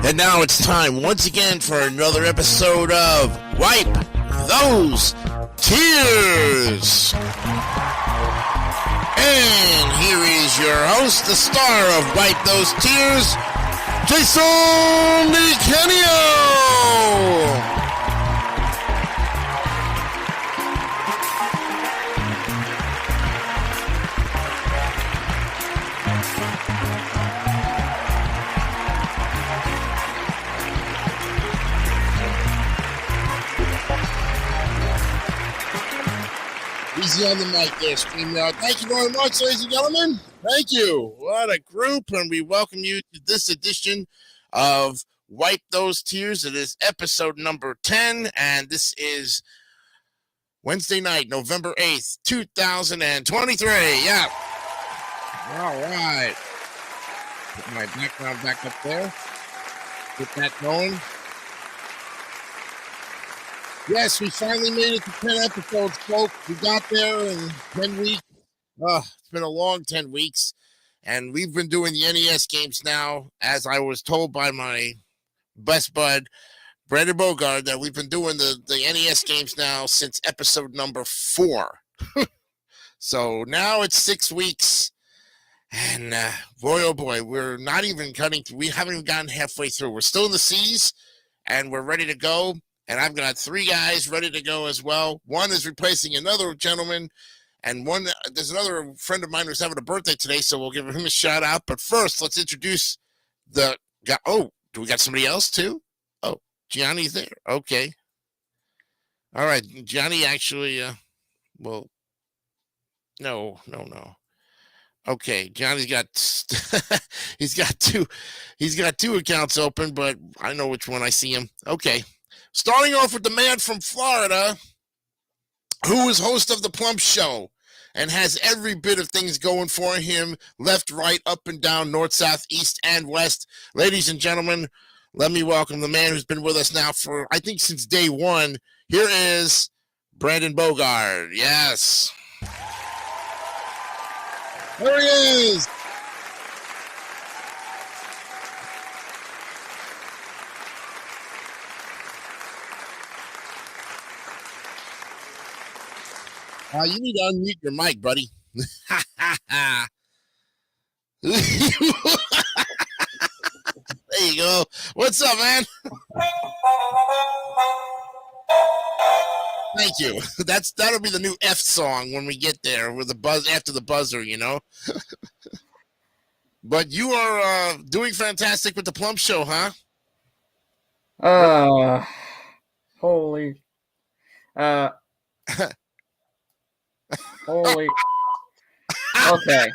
And now it's time once again for another episode of Wipe Those Tears. And here is your host, the star of Wipe Those Tears, Jason DiCanio. Easy on the mic there, StreamYard. Thank you very much, ladies and gentlemen. Thank you. What a group, and we welcome you to this edition of Wipe Those Tears. It is episode number 10, and this is Wednesday night, November 8th, 2023. Yeah. All right. Put my background back up there. Get that going. Yes, we finally made it to 10 episodes, folks. We got there in 10 weeks. It's been a long 10 weeks. And we've been doing the NES games now, as I was told by my best bud, Brandon Bogard, that we've been doing the NES games now since episode number 4. So now it's 6 weeks. And boy, oh boy, we're not even cutting through. We haven't even gotten halfway through. We're still in the C's, and we're ready to go. And I've got 3 guys ready to go as well. One is replacing another gentleman, and there's another friend of mine who's having a birthday today, so we'll give him a shout out. But first, let's introduce the guy. Oh, do we got somebody else too? Oh, Gianni's there. Okay. All right, Gianni actually. Well, no. Okay, Johnny's got he's got two accounts open, but I know which one I see him. Okay. Starting off with the man from Florida, who is host of the Plump Show and has every bit of things going for him, left, right, up and down, north, south, east, and west. Ladies and gentlemen, let me welcome the man who's been with us now for, I think, since day one. Here is Brandon Bogard. Yes. There he is. You need to unmute your mic, buddy. There you go. What's up, man? Thank you. That'll be the new F song when we get there with the buzz after the buzzer, you know. But you are doing fantastic with the Plump Show, huh? Holy. Holy. Okay.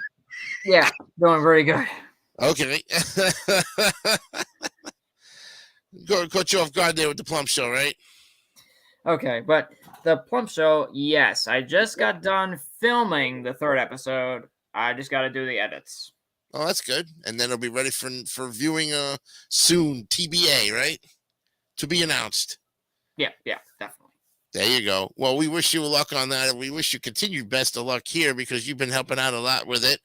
Yeah, doing very good. Okay. Caught you off guard there with the Plump Show, right? Okay, but the Plump Show, yes. I just got done filming the 3rd episode. I just got to do the edits. Oh, that's good. And then it'll be ready for viewing soon. TBA, right? To be announced. Yeah, definitely. There you go. Well, we wish you luck on that, and we wish you continued best of luck here because you've been helping out a lot with it.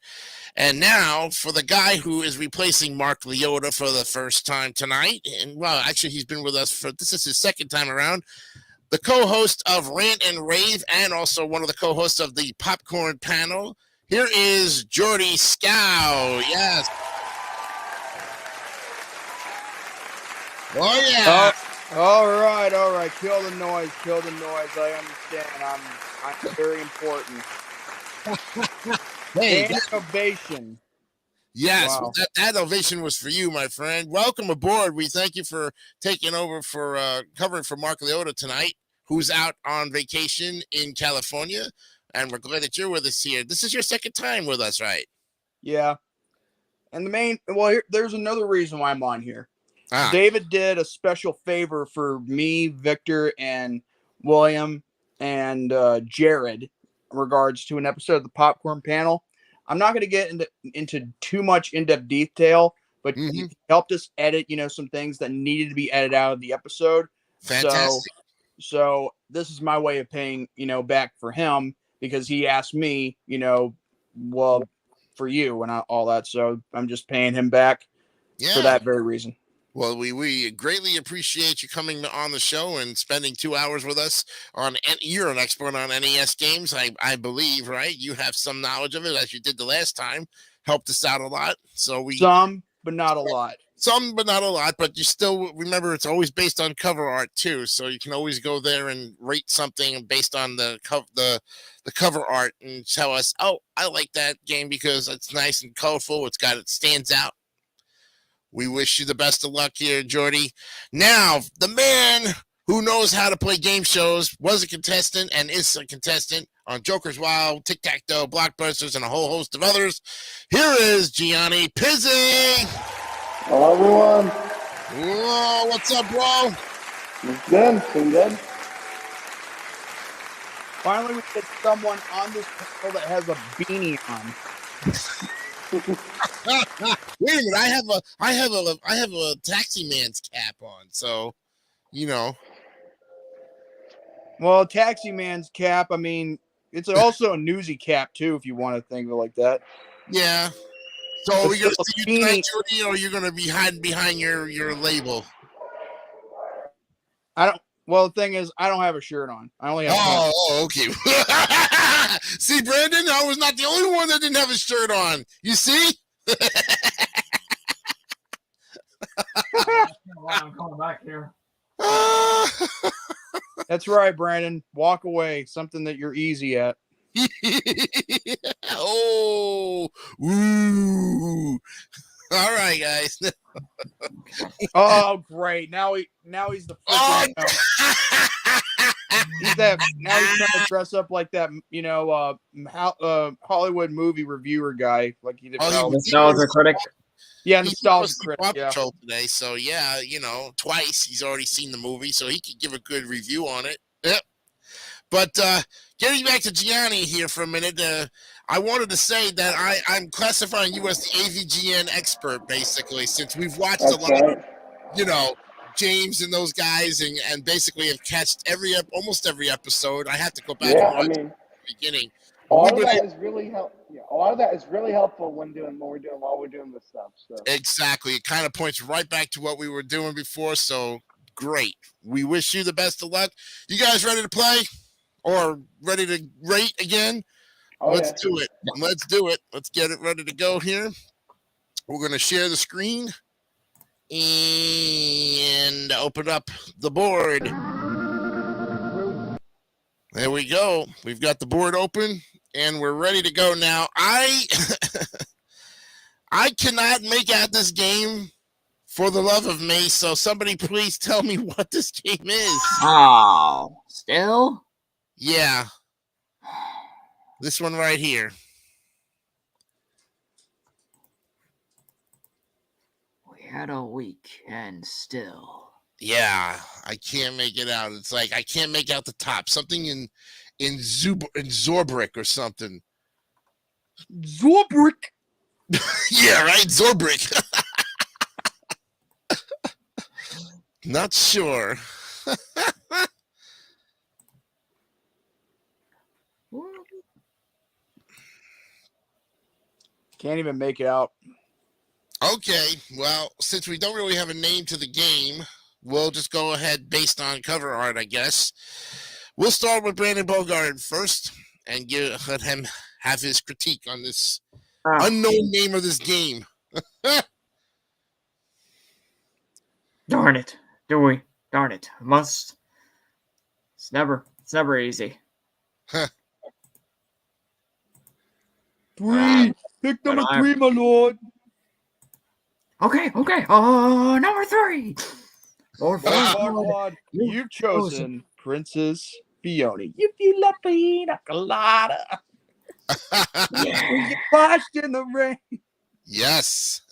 And now, for the guy who is replacing Mark Leota for the first time tonight, and well, actually, he's been with us this is his 2nd time around, the co-host of Rant and Rave, and also one of the co-hosts of the Popcorn Panel. Here is Jordy Scow. Yes. Oh, yeah. All right. Kill the noise. I understand. I'm very important. Hey, ovation. Yes, wow. that ovation was for you, my friend. Welcome aboard. We thank you for taking over for covering for Mark Leota tonight, who's out on vacation in California, and we're glad that you're with us here. This is your 2nd time with us, right? Yeah. And there's another reason why I'm on here. Ah. David did a special favor for me, Victor, and William, and Jared in regards to an episode of the Popcorn Panel. I'm not going to get into too much in-depth detail, but he helped us edit, some things that needed to be edited out of the episode. Fantastic. So this is my way of paying, back for him because he asked me, for you and all that. So I'm just paying him back for that very reason. Well, we greatly appreciate you coming on the show and spending 2 hours with us on. And you're an expert on NES games, I believe, right? You have some knowledge of it, as you did the last time. Helped us out a lot. So Some, but not a lot. some, but not a lot. But you still remember it's always based on cover art too, so you can always go there and rate something based on the cover art and tell us, oh, I like that game because it's nice and colorful. It stands out. We wish you the best of luck here, Jordy. Now, the man who knows how to play game shows was a contestant and is a contestant on Joker's Wild, Tic Tac Toe, Blockbusters, and a whole host of others. Here is Gianni Pizzi. Hello, everyone. Whoa, what's up, bro? It's good. Been good. Finally, we get someone on this panel that has a beanie on. Wait a minute, I have a taxi man's cap on, so you know. Well, Taxi Man's cap, I mean, it's also a newsy cap, too, if you want to think of it like that. Yeah. So are we gonna It's see you a tonight, beanie. Jordy, or are you gonna be hiding behind your label? Well, the thing is, I don't have a shirt on. I only have pants. Oh, okay. See, Brandon, I was not the only one that didn't have a shirt on. You see? I'm coming back here. That's right, Brandon. Walk away. Something that you're easy at. Oh, ooh. All right, guys. Oh, great. Now he's the Oh, freaking he's trying to dress up like that, Hollywood movie reviewer guy, like he did. Nostalgia critic. Yeah, He nostalgia was critic. Paw Yeah. Patrol today, so yeah, twice he's already seen the movie, so he could give a good review on it. Yep. But getting back to Gianni here for a minute, I wanted to say that I'm classifying you as the AVGN expert, basically, since we've watched That's a lot right. of, James and those guys, and basically have catched almost every episode. I have to go back Yeah, and I watch mean, the beginning. a lot We've of been that is really a lot of that is really helpful while we're doing this stuff. So Exactly. It kind of points right back to what we were doing before. So great. We wish you the best of luck. You guys ready to play or ready to rate again? Let's do it. Let's do it. Let's get it ready to go here. We're going to share the screen and open up the board. There we go. We've got the board open and we're ready to go now. I cannot make out this game for the love of me, so somebody please tell me what this game is. Oh, still? Yeah. This one right here. We had a week and still. Yeah, I can't make it out. It's like I can't make out the top. Something in Zorbrick or something. Zorbrick. Yeah, right? Zorbrick. Not sure. Can't even make it out. Okay, well, since we don't really have a name to the game, we'll just go ahead based on cover art, I guess. We'll start with Brandon Bogart first and let him have his critique on this unknown name of this game. Darn it. Darn it. Must. It's never easy. Three. Pick number 3, my lord. Okay. Number 3. Lord, You've chosen Princess Fiona. If you love pina colada. You washed in the rain. Yes.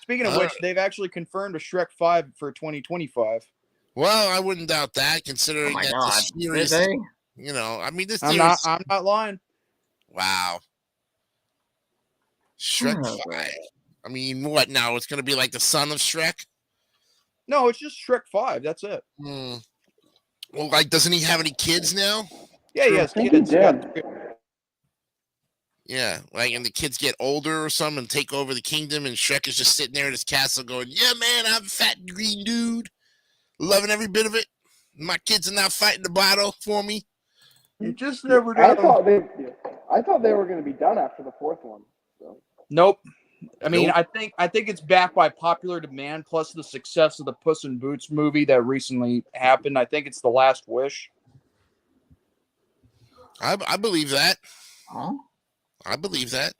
Speaking of which, they've actually confirmed a Shrek 5 for 2025. Well, I wouldn't doubt that, considering that the series, Did they? I mean, this I'm series. not lying. Wow. Shrek 5. I mean, what now? It's going to be like the son of Shrek? No, it's just Shrek 5. That's it. Well, like, doesn't he have any kids now? Yeah, he has kids. Yeah, like, and the kids get older or something and take over the kingdom, and Shrek is just sitting there in his castle going, "Yeah, man, I'm a fat green dude, loving every bit of it. My kids are not fighting the battle for me." You just never I know. thought they were going to be done after the fourth one. So. Nope. I mean, Nope. I think it's backed by popular demand plus the success of the Puss in Boots movie that recently happened. I think it's The Last Wish. I believe that. Huh? I believe that.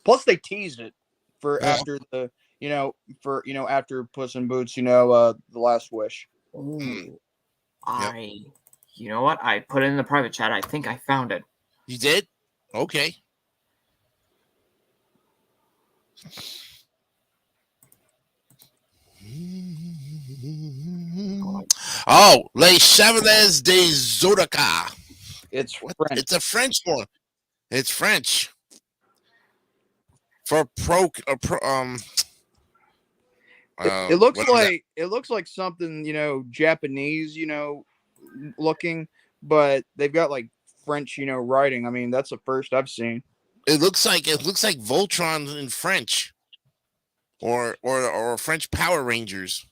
Plus, they teased it for Yeah. after the after Puss in Boots. The Last Wish. Ooh. You know what? I put it in the private chat. I think I found it. You did? Okay. Oh, Les Chevaliers des Zodiac. It's What? French. It's a French one. It's French. For It looks whatever that- like something Japanese looking, but they've got like French writing. I mean, that's the first I've seen. it looks like Voltron in French, or French Power Rangers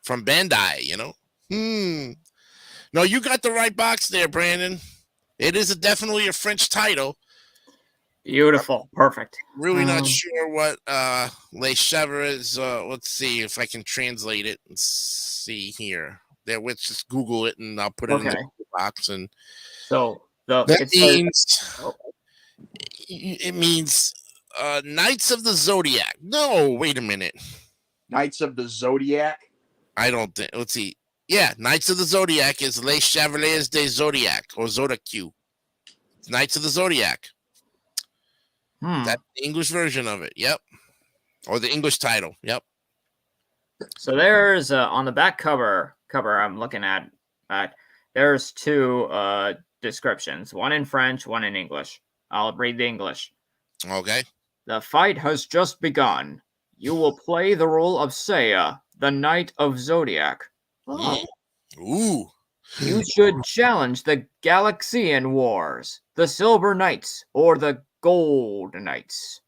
from Bandai. No, you got the right box there, Brandon. It is definitely a French title. Beautiful. Perfect. Really not sure what Les Chevaliers. Let's see if I can translate it. Let's see here. There, let's just Google it, and I'll put it in the Google box. And so that means it means Knights of the Zodiac. No, wait a minute. Knights of the Zodiac. I don't think. Let's see. Yeah, Knights of the Zodiac is Les Chevaliers des Zodiac or Zodiac. It's Knights of the Zodiac. That's the English version of it. Yep. Or the English title. Yep. So there's on the back cover I'm looking at, there's two descriptions, one in French, one in English. I'll read the English. Okay. The fight has just begun. You will play the role of Seiya, the Knight of Zodiac. Oh. Ooh. You should challenge the Galaxian Wars, the Silver Knights, or the Gold Knights.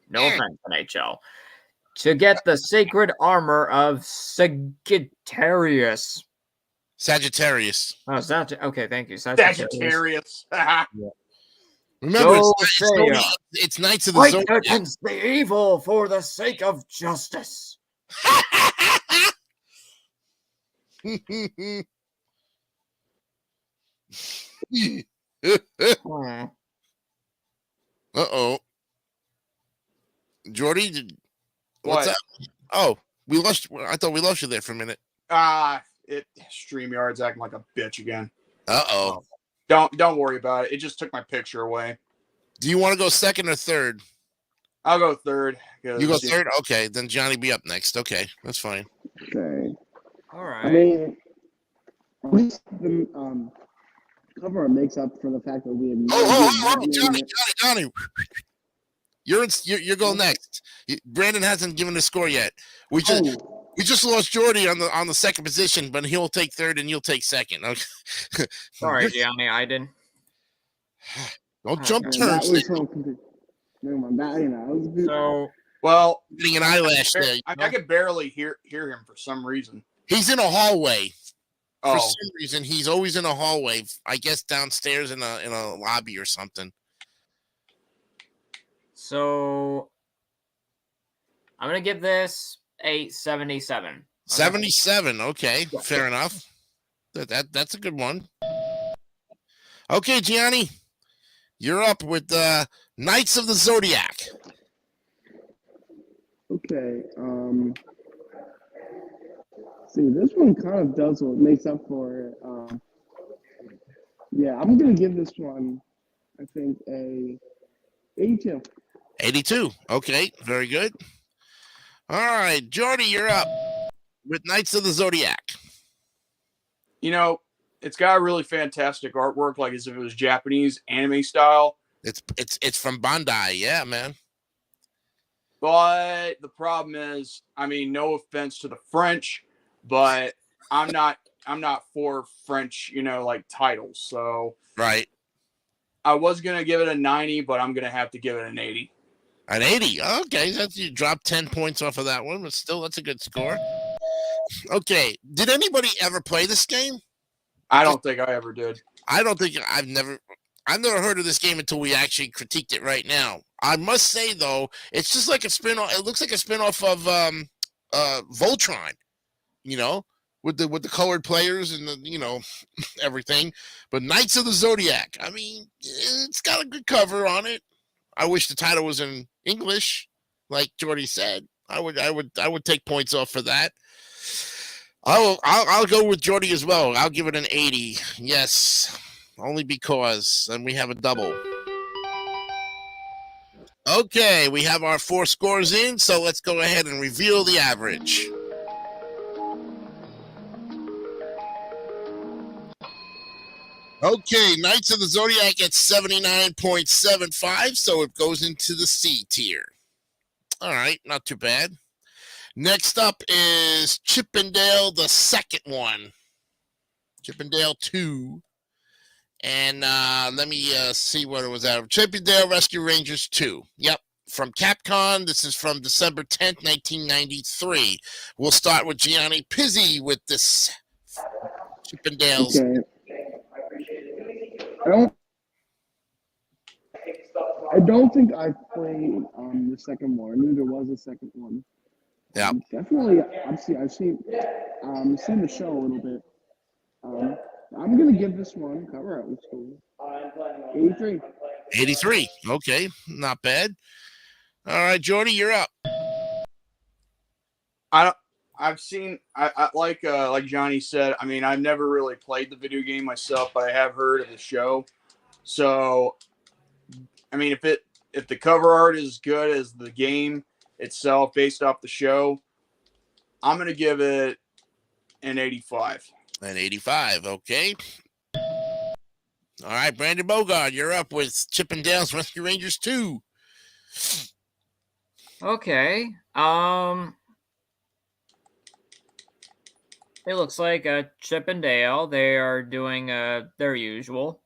No offense, NHL. To get the sacred armor of Sagittarius. Sagittarius. Oh, okay, thank you. Sagittarius. Remember, it's Knights of the Fight Zodiac. against the evil for the sake of justice. Uh-oh. Jordy, what's up? Oh, we lost. I thought we lost you there for a minute. StreamYard's acting like a bitch again. Uh-oh. Don't worry about it. It just took my picture away. Do you want to go second or third? I'll go third. You go third? Okay, then Johnny be up next. Okay, that's fine. Okay. All right. I mean, at least the cover makes up for the fact that we have Johnny. You're going next. Brandon hasn't given a score yet. We just lost Jordy on the second position, but he'll take third and you'll take second. Okay. Sorry, Johnny, I didn't. Don't jump turns. Well, getting an eyelash there. I could barely hear him for some reason. He's in a hallway. Oh. For some reason, he's always in a hallway. I guess downstairs in a lobby or something. So I'm gonna give this a 77. Okay. 77. Okay, fair enough. That's a good one. Okay, Gianni, you're up with Knights of the Zodiac. Okay. See, this one kind of does what makes up for it. Yeah, I'm gonna give this one, I think, a 82. 82. Okay, very good. All right, Jordy, you're up with Knights of the Zodiac. It's got really fantastic artwork, like as if it was Japanese anime style. It's from Bandai, yeah, man. But the problem is, I mean, no offense to the French, but I'm not for French, like titles. So right. I was gonna give it a 90, but I'm gonna have to give it an 80. An 80. Okay, you dropped 10 points off of that one, but still, that's a good score. Okay, did anybody ever play this game? I don't think I ever did. I don't think I've never heard of this game until we actually critiqued it right now. I must say though, it's just like a spin-off. It looks like a spin-off of Voltron, you know, with the colored players and the everything. But Knights of the Zodiac, I mean, it's got a good cover on it. I wish the title was in English, like Jordy said. I would take points off for that. I'll go with Jordy as well. I'll give it an 80. Yes, only because then we have a double. Okay, we have our 4 scores in, so let's go ahead and reveal the average. Okay, Knights of the Zodiac at 79.75, so it goes into the C tier. All right, not too bad. Next up is Chippendale, the second one. Chippendale 2. And let me see what it was out of. Chippendale Rescue Rangers 2. Yep, from Capcom. This is from December 10th, 1993. We'll start with Gianni Pizzi with this Chippendales. Okay. I don't think I played the second one. I knew there was a second one. Yeah. Definitely. I've seen the show a little bit. I'm gonna give this one cover art. Let's go. 83. 83. Okay, not bad. All right, Jordy, you're up. I've seen. I like Johnny said. I mean, I've never really played the video game myself, but I have heard of the show. So, I mean, if the cover art is good as the game itself, based off the show, I'm gonna give it an 85. An 85. Okay. All right, Brandon Bogard, you're up with Chippendales Rescue Rangers 2. Okay. It looks like Chippendale. They are doing their usual,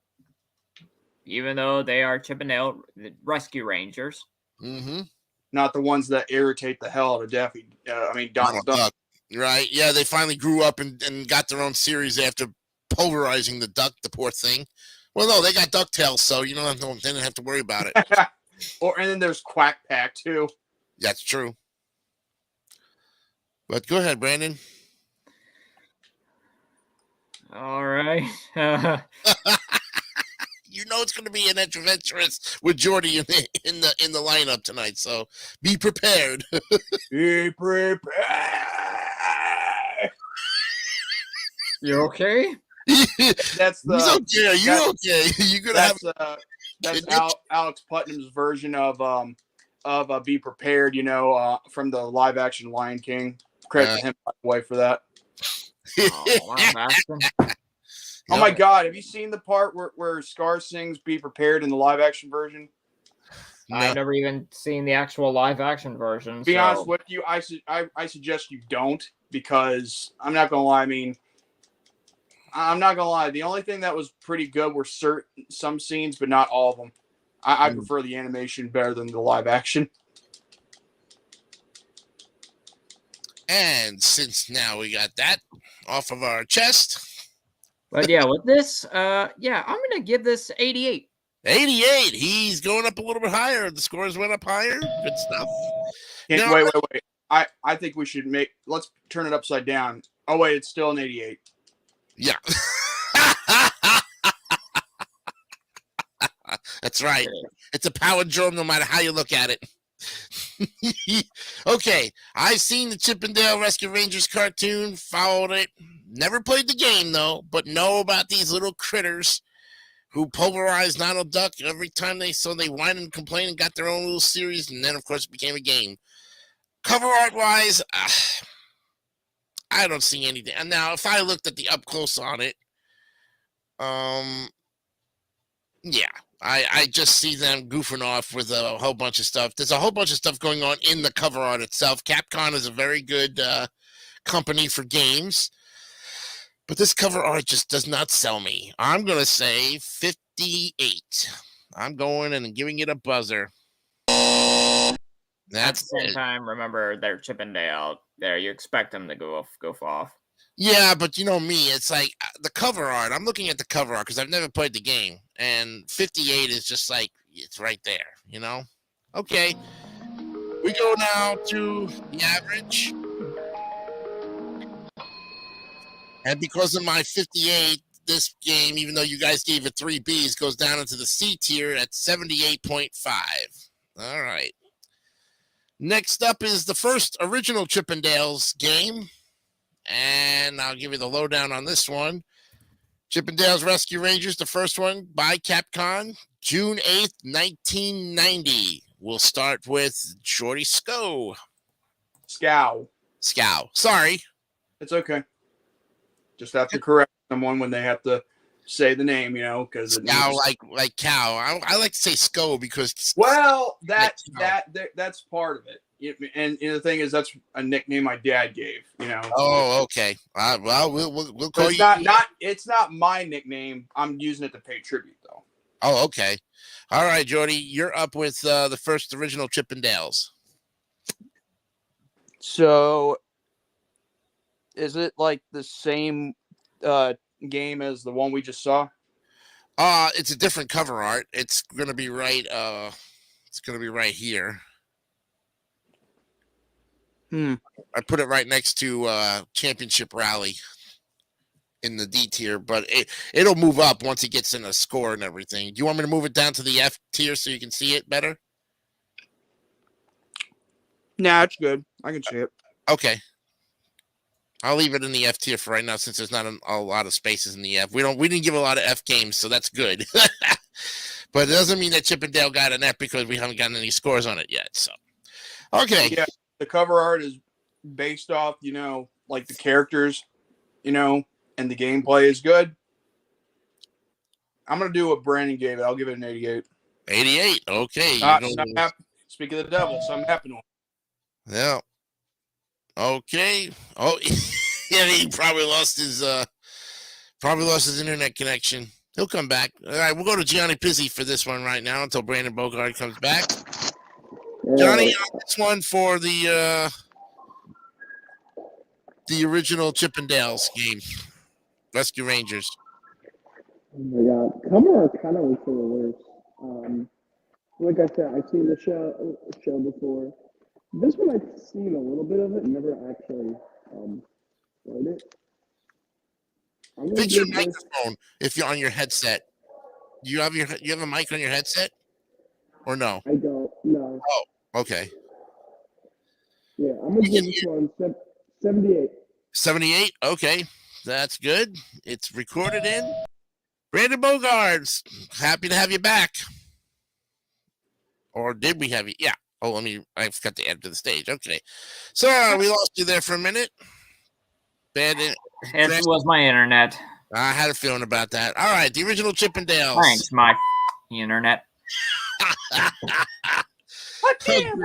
even though they are Chippendale Rescue Rangers. Mm-hmm. Not the ones that irritate the hell out of Daffy. Donald Duck. Right. Yeah, they finally grew up and got their own series after pulverizing the duck, the poor thing. Well, no, they got DuckTales, so they didn't have to worry about it. And then there's Quack Pack too. That's true. But go ahead, Brandon. All right. It's going to be an adventurous with Jordy in the lineup tonight, so be prepared. Be prepared. You okay? That's the. He's okay. Are you okay? You're gonna that's Alex Putnam's version of Be Prepared. From the live action Lion King. Credit to him, by the way, for that. Oh my God! Have you seen the part where Scar sings "Be Prepared" in the live action version? No. I've never even seen the actual live action version. To be honest with you, I suggest you don't, because I'm not gonna lie. I mean, I'm not gonna lie. The only thing that was pretty good were some scenes, but not all of them. I prefer the animation better than the live action. And since now we got that off of our chest. But yeah, with this, I'm gonna give this 88. 88. He's going up a little bit higher. The scores went up higher. Good stuff. Wait. I think we should let's turn it upside down. Oh wait, it's still an 88. Yeah. That's right. It's a palindrome no matter how you look at it. Okay, I've seen the Chippendale Rescue Rangers cartoon, followed it. Never played the game, though, but know about these little critters who pulverized Donald Duck every time they whined and complained and got their own little series, and then, of course, it became a game. Cover art-wise, I don't see anything. And now, if I looked at the up-close on it, yeah, I just see them goofing off with a whole bunch of stuff. There's a whole bunch of stuff going on in the cover art itself. Capcom is a very good company for games, but this cover art just does not sell me. I'm going to say 58. I'm going and giving it a buzzer. At That's the same it. time, remember they're Chippendale. There, you expect them to goof off. Yeah, but you know me, it's like the cover art. I'm looking at the cover art because I've never played the game, and 58 is just like it's right there, you know? Okay. We go now to the average. And because of my 58, this game, even though you guys gave it 3 Bs, goes down into the C tier at 78.5. All right. Next up is the first original Chippendales game. And I'll give you the lowdown on this one. Chippendales Rescue Rangers, the first one by Capcom, June 8th, 1990. We'll start with Shorty Scow. Scow. Sorry. It's okay. Just have to correct someone when they have to say the name, because Scow, like cow. I like to say Scow because that's part of it. And the thing is, that's a nickname my dad gave. Oh, okay. Well, we'll call you. It's not my nickname. I'm using it to pay tribute, though. Oh, okay. All right, Jordy, you're up with the first original Chippendales. So, is it like the same game as the one we just saw? It's a different cover art. It's gonna be right. It's gonna be right here. I put it right next to Championship Rally in the D tier, but it'll move up once it gets in a score and everything. Do you want me to move it down to the F tier so you can see it better? Nah, it's good. I can see it. Okay. I'll leave it in the F tier for right now since there's not a lot of spaces in the F. We didn't give a lot of F games, so that's good. But it doesn't mean that Chippendale got an F because we haven't gotten any scores on it yet. So, okay. Yeah, the cover art is based off, like the characters, and the gameplay is good. I'm gonna do what Brandon gave it. I'll give it an 88. 88. Okay. Speak of the devil, something happened to him. Yeah. Okay. Oh, yeah. He probably lost his internet connection. He'll come back. All right, we'll go to Gianni Pizzi for this one right now until Brandon Bogart comes back. Johnny, on this one for the original Chippendales game, Rescue Rangers. Oh my God, cover art kind of looks a little worse. Like I said, I've seen the show before. This one I've seen a little bit of it, never actually played it. Fix your microphone if you're on your headset. You have a mic on your headset, or no? I don't. No. Oh, okay. Yeah, I'm gonna give this one 78. 78. Okay, that's good. It's recorded in. Brandon Bogarts, happy to have you back. Or did we have you? Yeah. Oh, I forgot to add to the stage. Okay. So we lost you there for a minute. It was my internet. I had a feeling about that. All right, the original Chippendales. Thanks, my internet. I can't stay on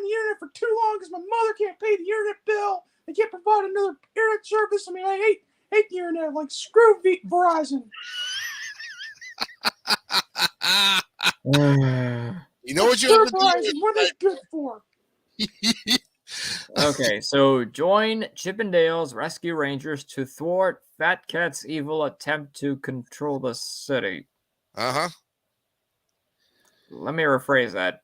the internet for too long because my mother can't pay the internet bill. I can't provide another internet service. I hate the internet. Like, screw Verizon. You know what you have to do? What are they good for? Okay, so join Chippendales Rescue Rangers to thwart Fat Cat's evil attempt to control the city. Uh-huh. Let me rephrase that.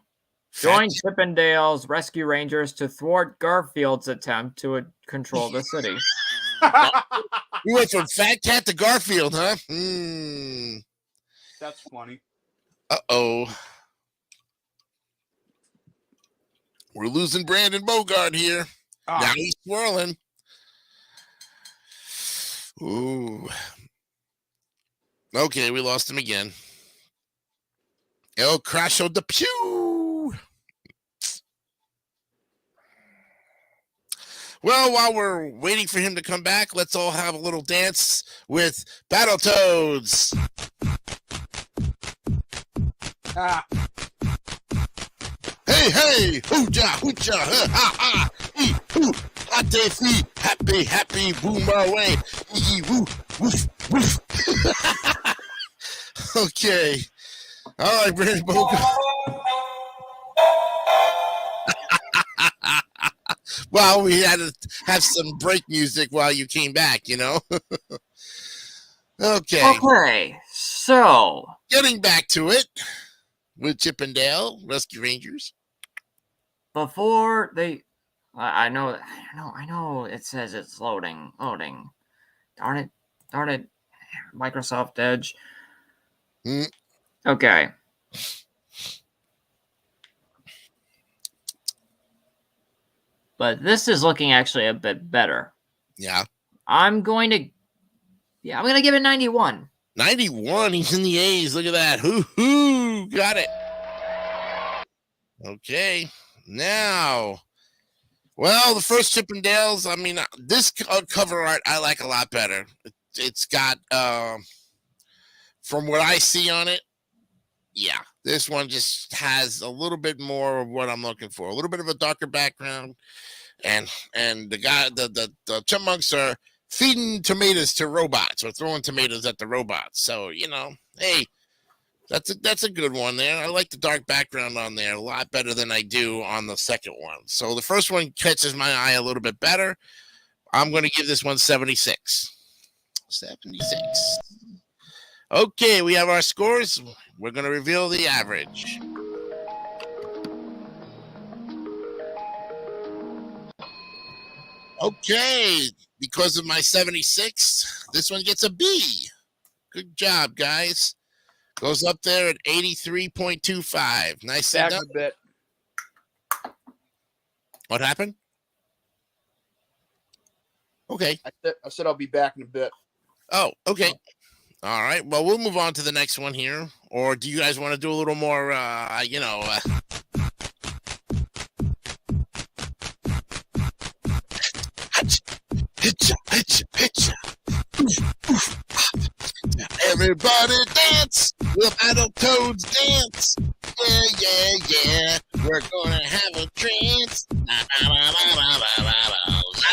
Join Chippendales Rescue Rangers to thwart Garfield's attempt to control the city. We went from Fat Cat to Garfield, huh? That's funny. Uh-oh. We're losing Brandon Bogart here. Now he's swirling. Ooh. Okay, we lost him again. El Crasho de Pew. Well, while we're waiting for him to come back, let's all have a little dance with Battletoads. Hey, hooja, hooja, ha, ha, ee, hoo, hate happy, boom, away, ee, woo, woof, woof. Okay. All right, Brandon Boca. Well, we had to have some break music while you came back, you know? Okay. Okay, so Getting back to it with Chip and Dale, Rescue Rangers. before they, I know. It says it's loading. Darn it, Microsoft Edge. Hmm. Okay. But this is looking actually a bit better. Yeah. I'm going to give it 91. 91. He's in the A's. Look at that. Hoo. Got it. Okay. Now, well, the first Chip and Dale's, I mean, this cover art I like a lot better. It's got, from what I see on it, yeah, this one just has a little bit more of what I'm looking for. A little bit of a darker background, and the chipmunks are feeding tomatoes to robots or throwing tomatoes at the robots. So hey, that's a good one there. I like the dark background on there a lot better than I do on the second one. So the first one catches my eye a little bit better. I'm going to give this one 76. 76. Okay, we have our scores. We're going to reveal the average. Okay, because of my 76, this one gets a B. Good job, guys. Goes up there at 83.25. Nice. Back a bit. What happened? Okay. I said I'll be back in a bit. Oh, okay. All right. Well, we'll move on to the next one here. Or do you guys want to do a little more, Everybody dance. The Battletoads dance. Yeah. We're going to have a trance. Like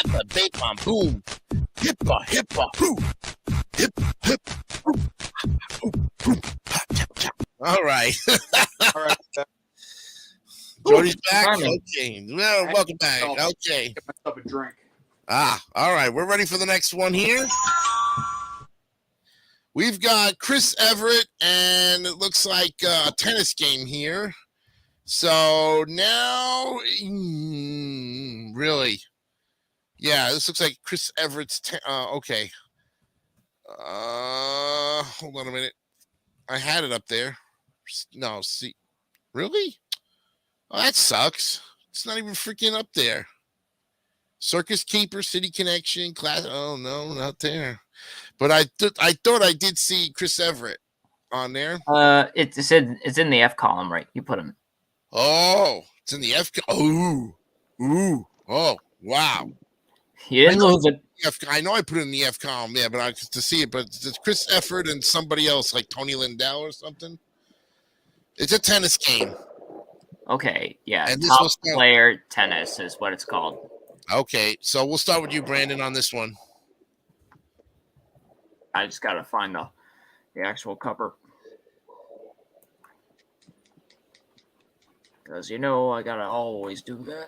the big one. Boom. Hippa, hoo. Hip, hoo. All right. All right. Jody's back. Carmen. Okay. Well, welcome back. Okay. Get myself a drink. All right. We're ready for the next one here. We've got Chris Everett, and it looks like a tennis game here. So now, really, yeah, this looks like Chris Everett's. Okay. Hold on a minute. I had it up there. No, see, really? Oh, that sucks. It's not even freaking up there. Circus Keeper, City Connection, class. Oh no, not there. But I thought I did see Chris Everett on there. It's in the F column, right? You put him. Oh, it's in the F. Oh, wow. You didn't lose it. I know I put it in the F column, yeah, but I to see it. But it's Chris Everett and somebody else like Tony Lindell or something. It's a tennis game. Okay, yeah. And this Top was player tennis is what it's called. Okay, so we'll start with you, Brandon, on this one. I just gotta find the actual cover. Because I gotta always do that.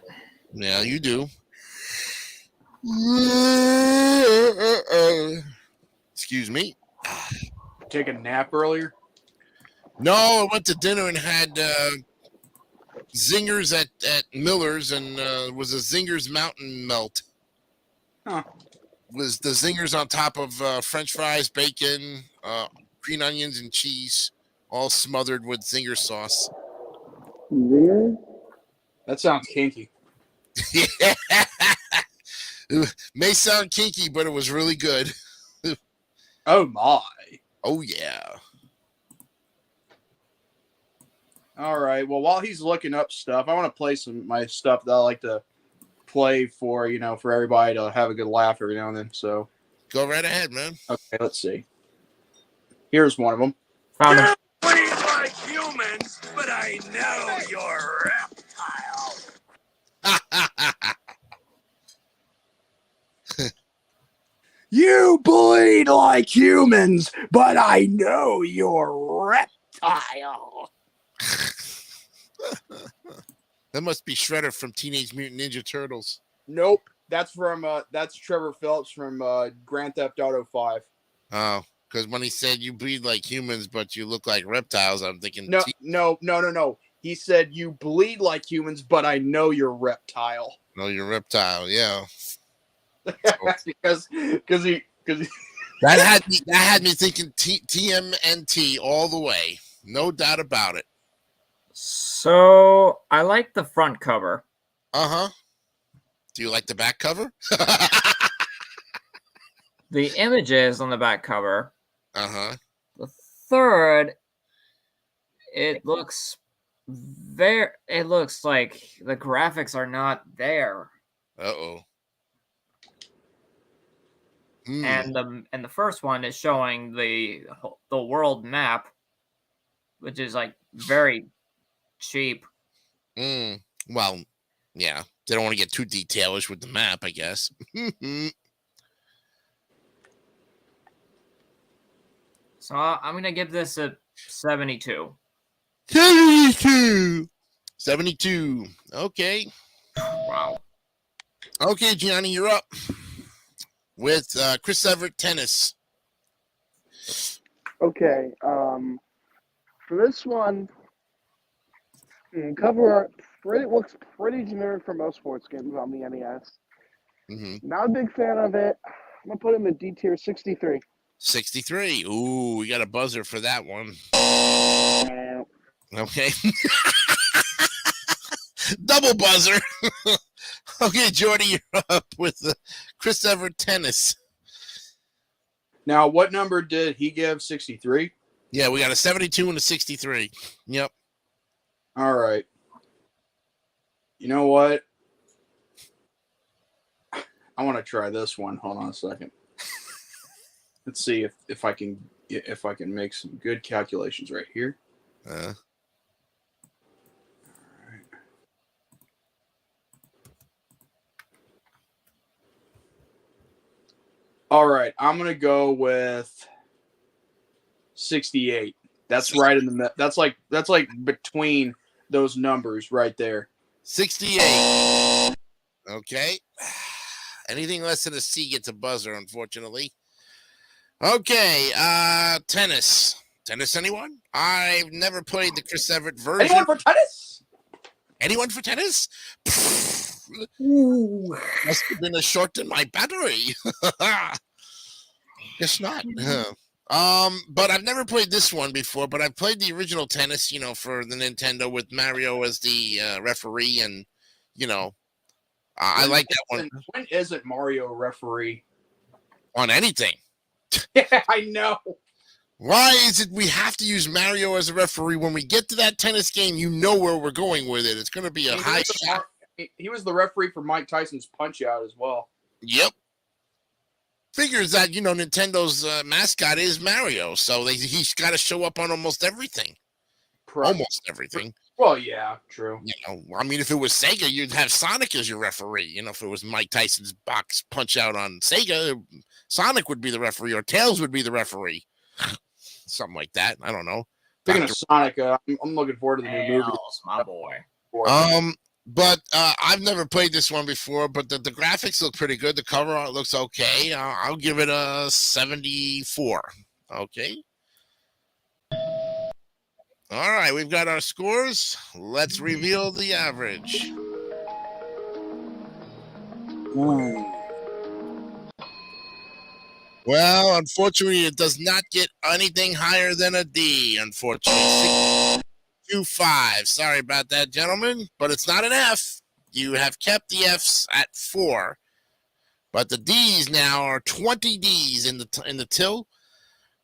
Yeah, you do. Excuse me. Take a nap earlier? No, I went to dinner and had zingers at Miller's, and was a Zingers Mountain Melt. Huh. Was the zingers on top of French fries, bacon, green onions, and cheese, all smothered with zinger sauce. Zinger? That sounds kinky. Yeah. It may sound kinky, but it was really good. Oh my. Oh yeah. All right. Well, while he's looking up stuff, I want to play some of my stuff that I like to play for, for everybody to have a good laugh every now and then. So Go right ahead, man. okay, let's see. Here's one of them. Found him. Breathe like humans, but I know you're reptile. You bleed like humans, but I know you're reptile. That must be Shredder from Teenage Mutant Ninja Turtles. Nope. That's Trevor Phillips from Grand Theft Auto 5. Oh, because when he said you bleed like humans, but you look like reptiles, I'm thinking. No. He said you bleed like humans, but I know you're reptile. No, you're reptile. Yeah. because he That had me thinking TMNT all the way. No doubt about it. So I like the front cover. Uh-huh. Do you like the back cover? The images on the back cover. Uh-huh. The third, it looks like the graphics are not there. Uh-oh. And the first one is showing the world map, which is like very cheap. Well, yeah. They don't want to get too detailish with the map, I guess. So I'm gonna give this a 72. 72. Okay. Wow. Okay, Gianni, you're up with Chris Everett Tennis. Okay. For this one, cover art looks pretty generic for most sports games on the NES. Mm-hmm. Not a big fan of it. I'm gonna put him in D tier 63. 63. Ooh, we got a buzzer for that one. Okay. Double buzzer. Okay, Jordy, you're up with the Chris Everett Tennis. Now, what number did he give? 63? Yeah, we got a 72 and a 63. Yep. All right. You know what? I want to try this one. Hold on a second. Let's see if I can make some good calculations right here. All right, I'm gonna go with 68. That's right in the that's like between those numbers right there. 68. Okay. Anything less than a C gets a buzzer, unfortunately. Okay, tennis. Tennis, anyone? I've never played the Chris Everett version. Anyone for tennis? Anyone for tennis? Ooh. Must have been a short in my battery. Guess not. But I've never played this one before, but I've played the original tennis, for the Nintendo with Mario as the referee, and, I like that one. When isn't Mario a referee? On anything. Yeah, I know. Why is it we have to use Mario as a referee? When we get to that tennis game, you know where we're going with it. It's going to be a high shot. He was the referee for Mike Tyson's Punch-Out as well. Yep. Figures that, Nintendo's mascot is Mario, so he's got to show up on almost everything. Almost everything. Well, yeah, true. If it was Sega, you'd have Sonic as your referee. If it was Mike Tyson's box Punch-Out on Sega, Sonic would be the referee, or Tails would be the referee. Something like that. I don't know. Speaking of Sonic, I'm looking forward to the new movie. My boy. But I've never played this one before, but the graphics look pretty good. The cover art looks okay. I'll give it a 74. Okay. All right, we've got our scores. Let's reveal the average. Well, unfortunately, it does not get anything higher than a D, unfortunately. 6.25. Sorry about that, gentlemen, but it's not an F. You have kept the Fs at 4. But the D's now are 20 D's in the till.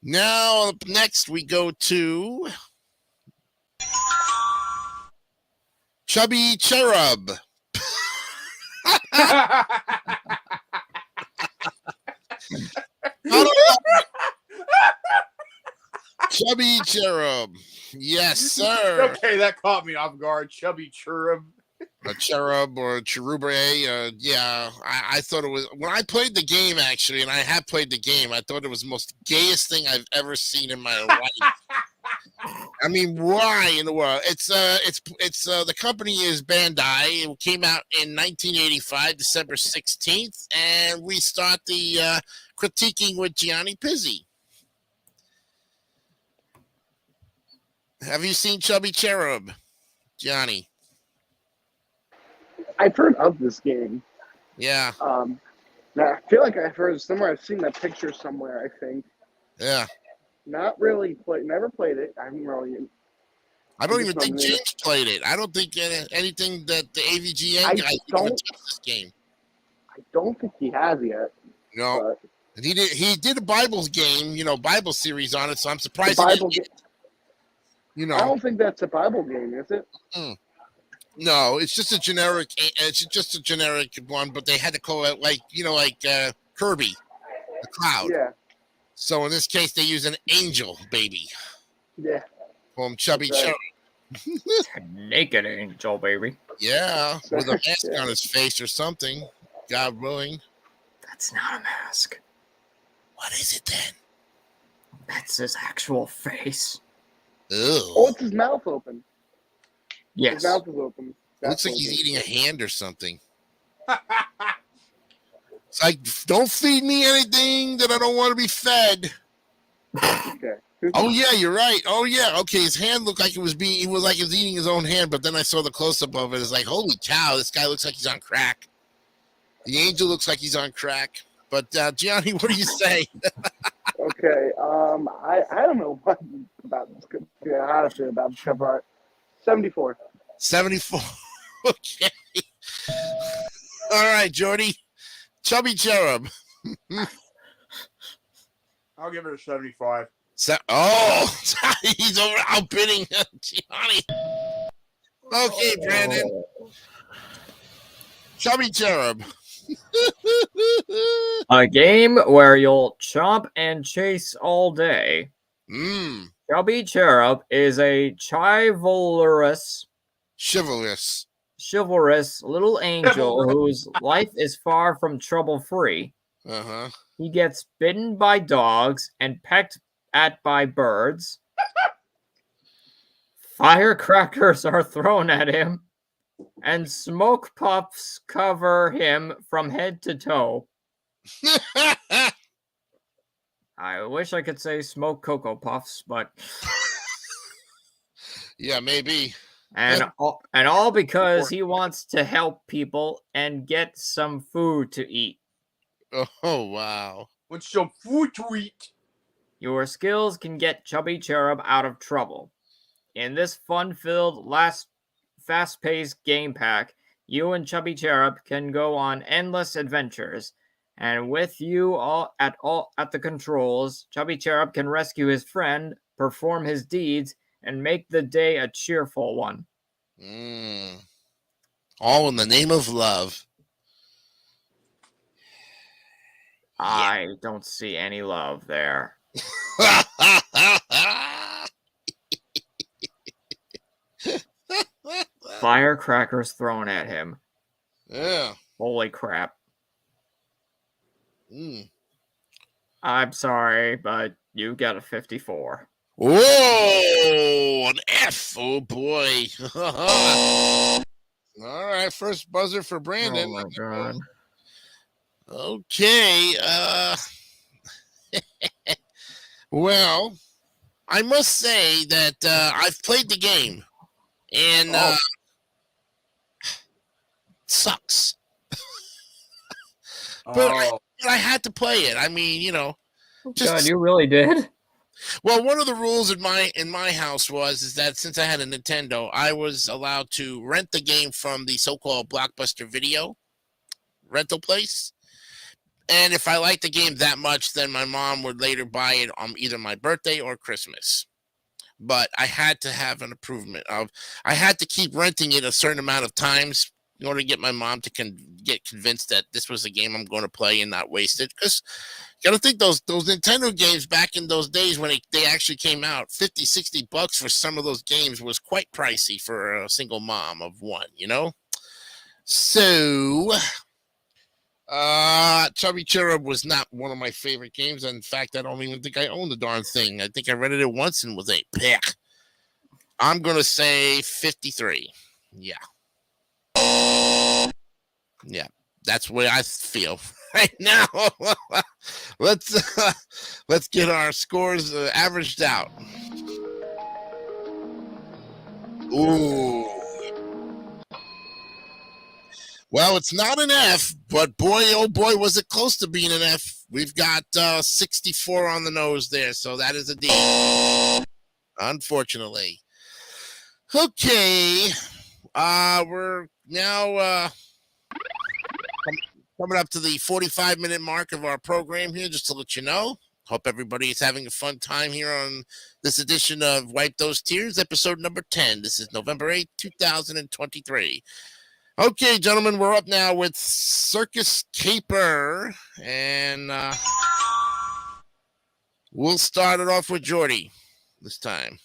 Now, up next, we go to Chubby Cherub. Chubby Cherub. Yes, sir. Okay, that caught me off guard. Chubby Cherub. A cherub or a cherubre. Yeah, I thought it was, when I played the game, actually, and I have played the game, I thought it was the most gayest thing I've ever seen in my life. I mean, why in the world? It's the company is Bandai. It came out in 1985, December 16th, and we start the critiquing with Gianni Pizzi. Have you seen Chubby Cherub, Gianni? I've heard of this game. Yeah, Now I feel like I've heard somewhere. I've seen that picture somewhere. I think. yeah. Not really played. Never played it. I haven't really. I don't Just even think don't need it. James played it. I don't think anything that the AVGN I guys even don't- touched this game. I don't think he has yet. No, But and he did a Bible game, Bible series on it. So I'm the surprised. Bible game. You I know, don't think that's a Bible game, is it? no, it's just a generic. It's just a generic one, but they had to call it like Kirby, the Cloud. Yeah. So in this case, they use an angel baby, Yeah. call him Chubby That's right. Cherub. Naked angel, baby. Yeah, with a mask Yeah. on his face or something. God willing. That's not a mask. What is it then? That's his actual face. Oh, Ew. it's his mouth open. Yes. His mouth is open. Looks That's like he's open. eating a hand or something. It's like, don't feed me anything that I don't want to be fed. Okay. Oh yeah, you're right. Oh yeah, okay. His hand looked like he was like he was eating his own hand, but then I saw the close up of it. It's like, holy cow, this guy looks like he's on crack. The angel looks like he's on crack. But Gianni, what do you say? Okay. I don't know what about this. How to feel about this cover art. 74. 74. Okay. All right, Jordy. Chubby Cherub. I'll give it a 75. He's over outbidding Gianni. Okay, Brandon. Chubby Cherub. A game where you'll chomp and chase all day. Chubby Cherub is a chivalrous little angel whose life is far from trouble-free. Uh-huh. He gets bitten by dogs and pecked at by birds. Firecrackers are thrown at him, and smoke puffs cover him from head to toe. I wish I could say smoke Cocoa Puffs, but Yeah, maybe. and all because he wants to help people and get some food to eat. Oh, wow. With some food to eat. Your skills can get Chubby Cherub out of trouble. In this fun-filled, fast-paced game pack, you and Chubby Cherub can go on endless adventures. And with you all at the controls, Chubby Cherub can rescue his friend, perform his deeds, and make the day a cheerful one. All in the name of love. I don't see any love there. Firecrackers thrown at him. Yeah. Holy crap. Mm. I'm sorry, but you got a 54. Whoa, an F. Oh, boy. All right, first buzzer for Brandon. Oh, my God. Okay. Well, I must say that I've played the game, and sucks. But I had to play it. I mean, God, you really did? Well, one of the rules in my house is that since I had a Nintendo, I was allowed to rent the game from the so-called Blockbuster Video rental place. And if I liked the game that much, then my mom would later buy it on either my birthday or Christmas. But I had to have an improvement I had to keep renting it a certain amount of times in order to get my mom to get convinced that this was a game I'm going to play and not waste it. Because you got to think those Nintendo games back in those days when they actually came out, $50-$60 for some of those games was quite pricey for a single mom of one, So, Chubby Cherub was not one of my favorite games. In fact, I don't even think I own the darn thing. I think I rented it once and was a pick. I'm going to say 53. Yeah. Yeah. That's what I feel right now. Let's get our scores averaged out. Ooh. Well, it's not an F, but boy, oh boy, was it close to being an F. We've got 64 on the nose there, so that is a D. Unfortunately. Okay. We're now coming up to the 45-minute mark of our program here, just to let you know. Hope everybody is having a fun time here on this edition of Wipe Those Tears, episode number 10. This is November 8th, 2023. Okay, gentlemen, we're up now with Circus Caper, and we'll start it off with Jordy this time.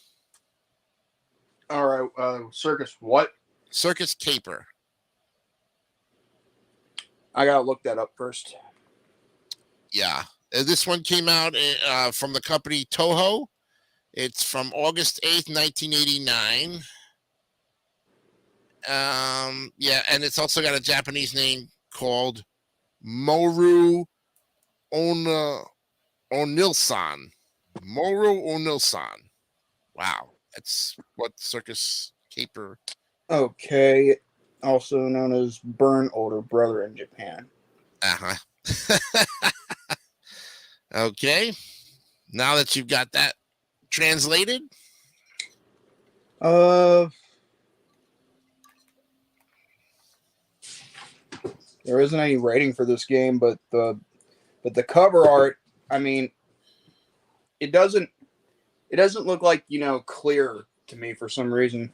All right, Circus what? Circus Caper. I gotta look that up first. Yeah. This one came out from the company Toho. It's from August 8th, 1989. Yeah, and it's also got a Japanese name called Moru Onilsan. Moru Onilsan. Wow. That's what Circus Caper. Okay, also known as Burn Older Brother in Japan. Uh-huh. Okay. Now that you've got that translated. There isn't any rating for this game, but the cover art, I mean, it doesn't look like, clear to me for some reason.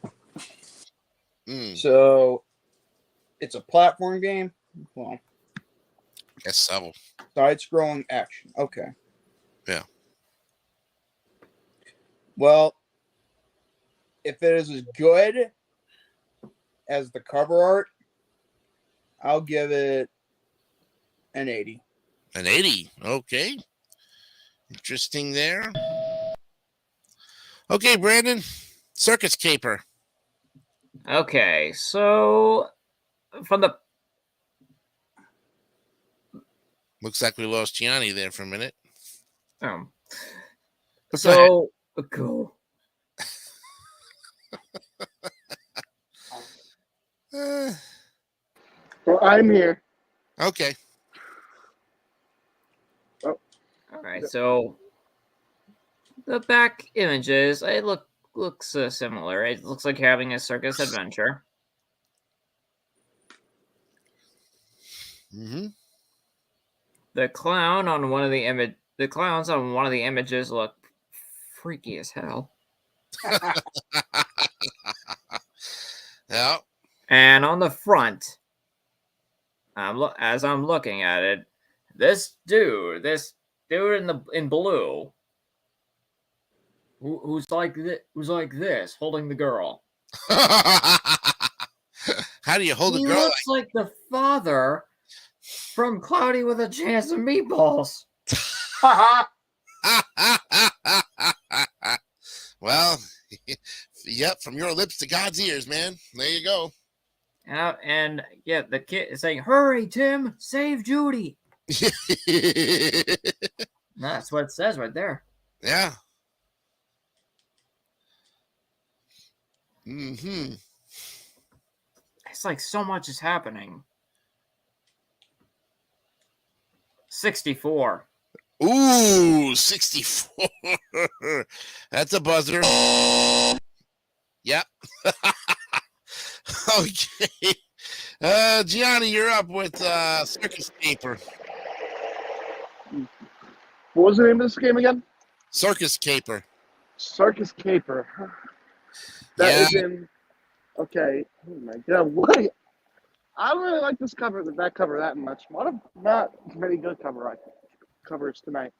So it's a platform game. Well, Guess so. Side-scrolling action. Okay. Yeah. Well, if it is as good as the cover art, I'll give it an 80. An 80. Okay. Interesting there. Okay, Brandon. Circus Caper. Okay, so from the Looks like we lost Gianni there for a minute. so cool. Well, I'm here. Okay. All right, so the back images, it looks similar. It looks like you're having a circus adventure. Mm-hmm. The clowns on one of the images look freaky as hell. Yeah. And on the front, as I'm looking at it, this dude in blue, who's like this, holding the girl. How do you hold He a girl? looks like the father from Cloudy with a Chance of Meatballs. Well, yep, from your lips to God's ears, man. There you go. And yeah, the kid is saying, "Hurry, Tim, save Judy." That's what it says right there. Yeah. Mm-hmm. It's like so much is happening. 64. Ooh, 64. That's a buzzer. Yep. Okay. Gianni, you're up with Circus Caper. What was the name of this game again? Circus Caper. Circus Caper. That is in. Okay. Oh my god. What? I don't really like this cover, that cover that much. Not many good covers tonight.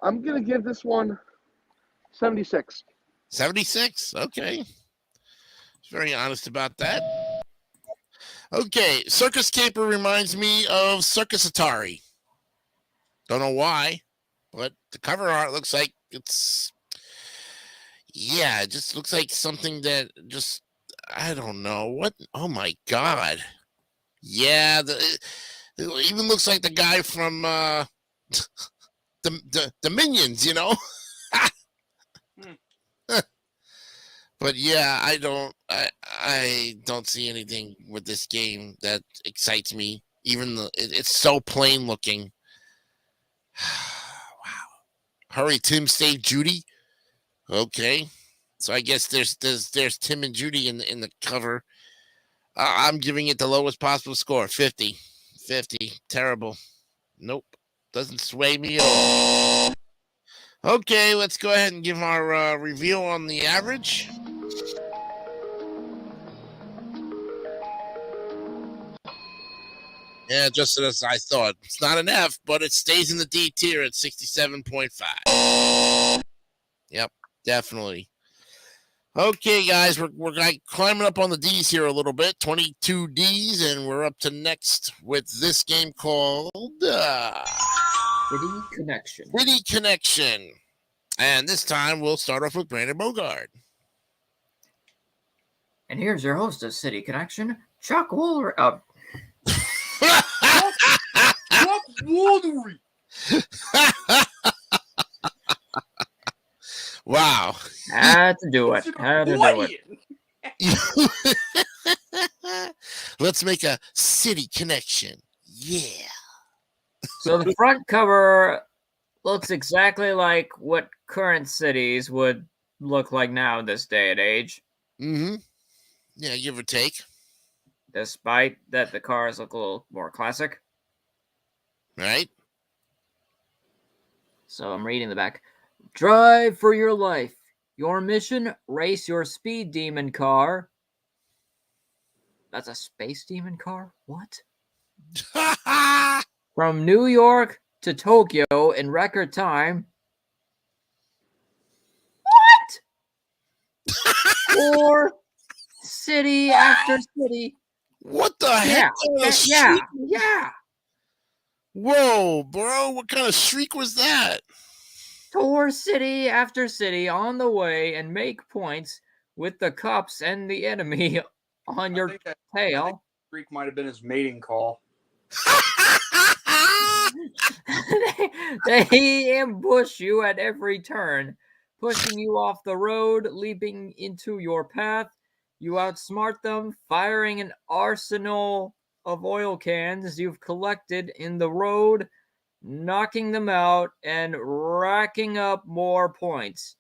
I'm gonna give this one 76. 76? Okay. Very honest about that. Okay, Circus Caper reminds me of Circus Atari. Don't know why, but the cover art looks like it's Yeah, it just looks like something that just I don't know what. Oh my god! Yeah, it even looks like the guy from the Minions, you know. But yeah, I don't see anything with this game that excites me. Even it's so plain looking. Wow. Hurry, Tim, save Judy. Okay, so I guess there's Tim and Judy in the cover. I'm giving it the lowest possible score, 50. 50. Terrible. Nope. Doesn't sway me at all. Okay, let's go ahead and give our review on the average. Yeah, just as I thought. It's not an F, but it stays in the D tier at 67.5. Yep, definitely. Okay, guys, we're like climbing up on the D's here a little bit. 22 D's, and we're up to next with this game called City Connection. City Connection. And this time we'll start off with Brandon Bogard. And here's your host of City Connection, Chuck Woolery. Chuck Woolery. Wow. Had to do it. Had to do it. Let's make a city connection. Yeah. So the front cover looks exactly like what current cities would look like now in this day and age. Mm-hmm. Yeah, give or take. Despite that the cars look a little more classic. Right? So I'm reading the back. Drive for your life. Your mission, race your speed demon car. That's a space demon car? What? From New York to Tokyo in record time. What? Or city after city. What the heck? Yeah. Whoa, bro. What kind of shriek was that? Tour city after city on the way and make points with the cops and the enemy on your tail. Freak might have been his mating call. they ambush you at every turn, pushing you off the road, leaping into your path. You outsmart them, firing an arsenal of oil cans you've collected in the road, knocking them out, and racking up more points.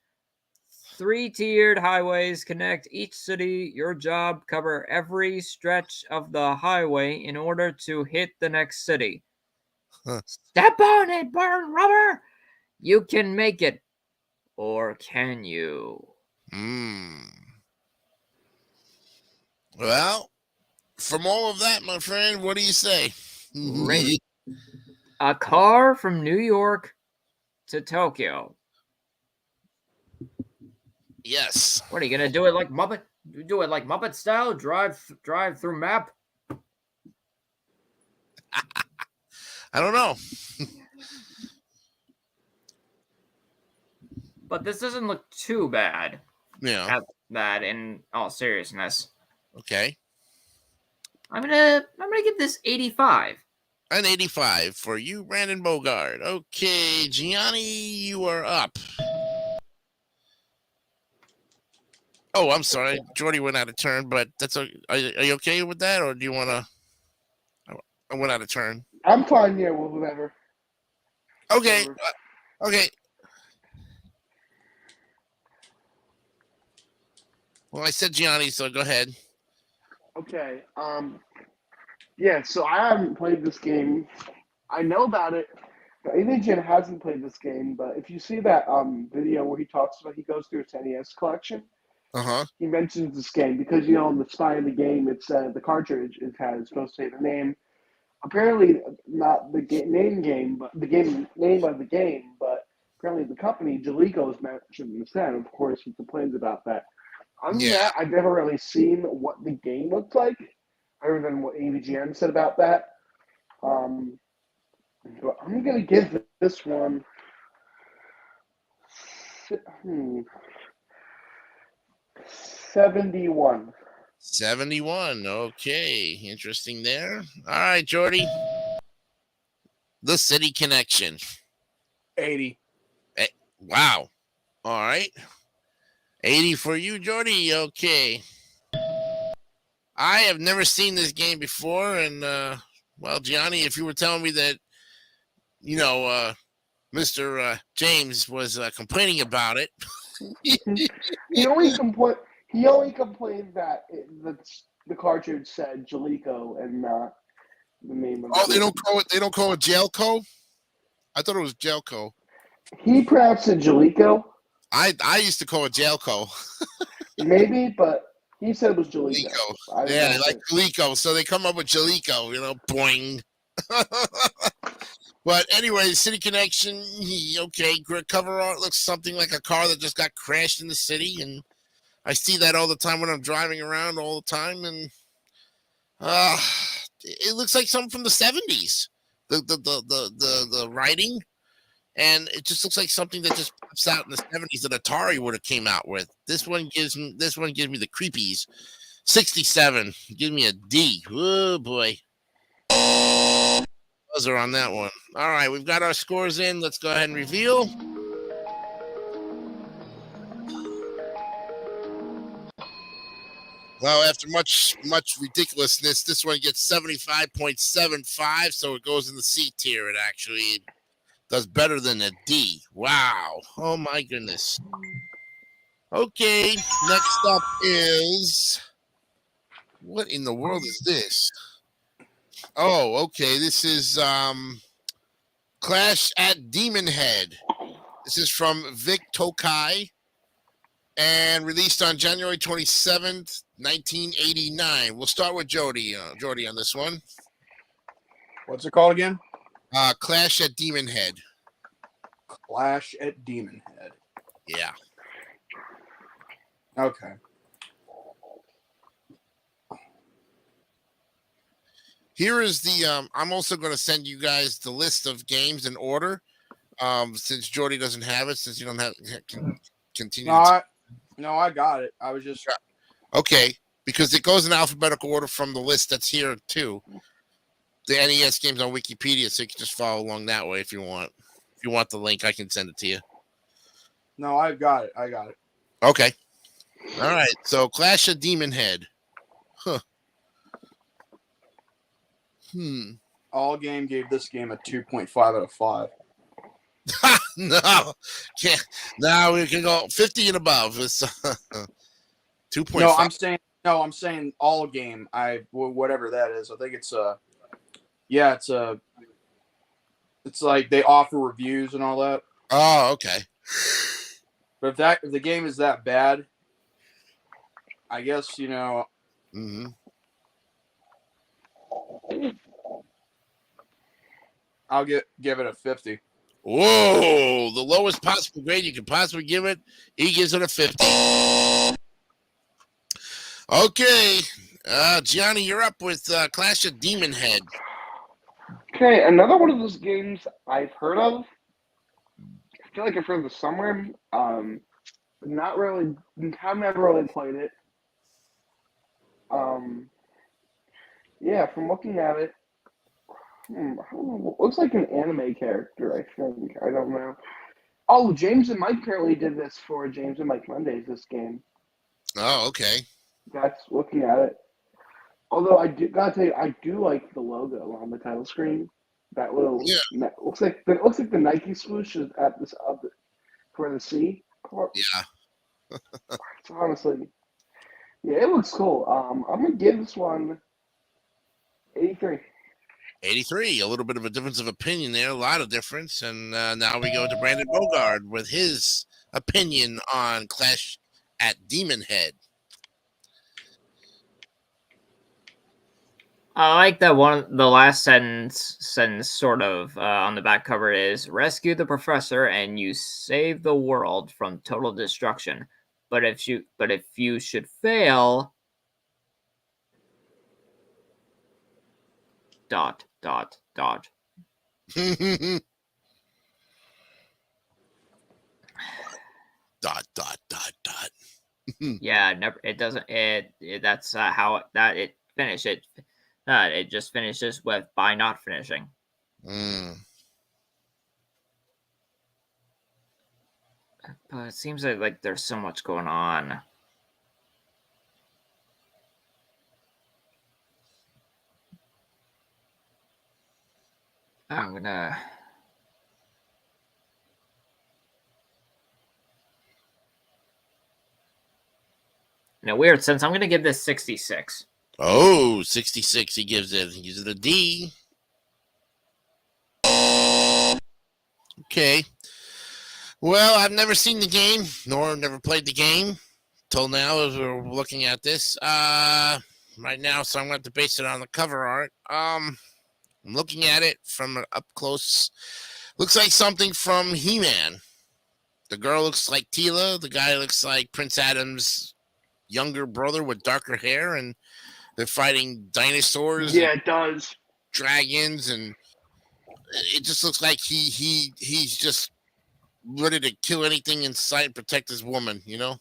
3-tiered highways connect each city. Your job, cover every stretch of the highway in order to hit the next city. Huh. Step on it, burn rubber! You can make it. Or can you? Well, from all of that, my friend, what do you say? Great. A car from New York to Tokyo. Yes. What are you gonna do it like Muppet? You do it like Muppet style? Drive through map? I don't know. But this doesn't look too bad. Yeah. At that, in all seriousness. Okay. I'm gonna give this 85. An 85 for you, Brandon Bogard. Okay, Gianni, you are up. Oh, I'm sorry. Jordy went out of turn, but that's are you okay with that, or do you want to? I went out of turn. I'm fine, yeah, well, whatever. Okay. Okay. Well, I said Gianni, so go ahead. Okay, yeah, so I haven't played this game. I know about it. Adrian hasn't played this game, but if you see that video where he talks about, he goes through his NES collection, Uh-huh. he mentions this game because, you know, on the spine of the game, it's the cartridge, it has supposed to say the name. Apparently, not the name game, but the game name of the game, but apparently the company, Jaleco, is mentioned instead. Of course, he complains about that. Other than that, I've never really seen what the game looked like, other than what AVGN said about that. But I'm going to give this one. 71. 71. Okay, interesting there. All right, Jordy. The City Connection. 80. Wow. All right. 80 for you, Jordy. Okay. I have never seen this game before, and well, Gianni, if you were telling me that, Mr. James was complaining about it. He only complained. He only complained that the cartridge said Jalico and not the name of the Oh, they game. don't call it. They don't call it Jailco. I thought it was Jailco. He pronounced it Jalico, I used to call it Jailco. maybe, but he said it was Jalico. Jalico. Yeah, they like Jalico, so they come up with Jalico. Boing. But anyway, City Connection. Okay, cover art looks something like a car that just got crashed in the city, and I see that all the time when I'm driving around all the time, and it looks like something from the 70s. The writing, and it just looks like something that just pops out in the 70s that Atari would have came out with. This one gives me the creepies. 67. Give me a D. Oh boy. Buzzer on that one. All right, we've got our scores in. Let's go ahead and reveal. Well, after much ridiculousness, this one gets 75.75, so it goes in the C tier. It actually does better than a D. Wow. Oh my goodness. Okay, next up is, what in the world is this? Oh, okay. This is Clash at Demon Head. This is from Vic Tokai and released on January 27th, 1989. We'll start with Jody on this one. What's it called again? Clash at Demon Head. Clash at Demon Head. Yeah. Okay. Here is the I'm also going to send you guys the list of games in order. Since Jordy doesn't have it, since you don't have continue. No, I got it. I was just okay, because it goes in alphabetical order from the list that's here too. The NES games on Wikipedia, so you can just follow along that way if you want. If you want the link, I can send it to you. No, I got it. Okay. All right. So Clash of Demon Head. Huh. All Game gave this game a 2.5 out of 5. No. Can't. Now we can go 50 and above. It's 2.5. No, I'm saying All Game. Whatever that is. I think it's it's like they offer reviews and all that. Oh, okay. But if the game is that bad, I guess Mm-hmm. I'll give it a 50. Whoa, the lowest possible grade you could possibly give it. He gives it a 50. Okay. Gianni, you're up with Clash of Demon Head. Okay, another one of those games I've heard of. I feel like I've heard of this somewhere. Not really. I've never really played it. Yeah, from looking at it, I don't know. Looks like an anime character, I think. I don't know. Oh, James and Mike apparently did this for James and Mike Mondays, this game. Oh, okay. That's looking at it. Although gotta tell you, I do like the logo on the title screen. That little looks like the Nike swoosh is at this for the C. Yeah. It's honestly, yeah, it looks cool. I'm gonna give this one 83. 83. A little bit of a difference of opinion there. A lot of difference. And now we go to Brandon Bogard with his opinion on Clash at Demon Head. I like that one. The last sentence sort of on the back cover is rescue the professor and you save the world from total destruction. But if you should fail, ... dot. Dot. Yeah, never. It doesn't. That's how it finished. It just finishes with by not finishing. Mm. But it seems like there's so much going on. I'm gonna. In a weird sense, I'm gonna give this 66. Oh, 66 he gives it. He gives it a D. Okay. Well, I've never seen the game, nor never played the game till now as we're looking at this. Right now, so I'm going to base it on the cover art. I'm looking at it from up close. Looks like something from He-Man. The girl looks like Tila. The guy looks like Prince Adam's younger brother with darker hair, and they're fighting dinosaurs. Yeah, it does. Dragons, and it just looks like he's just ready to kill anything in sight and protect his woman, you know.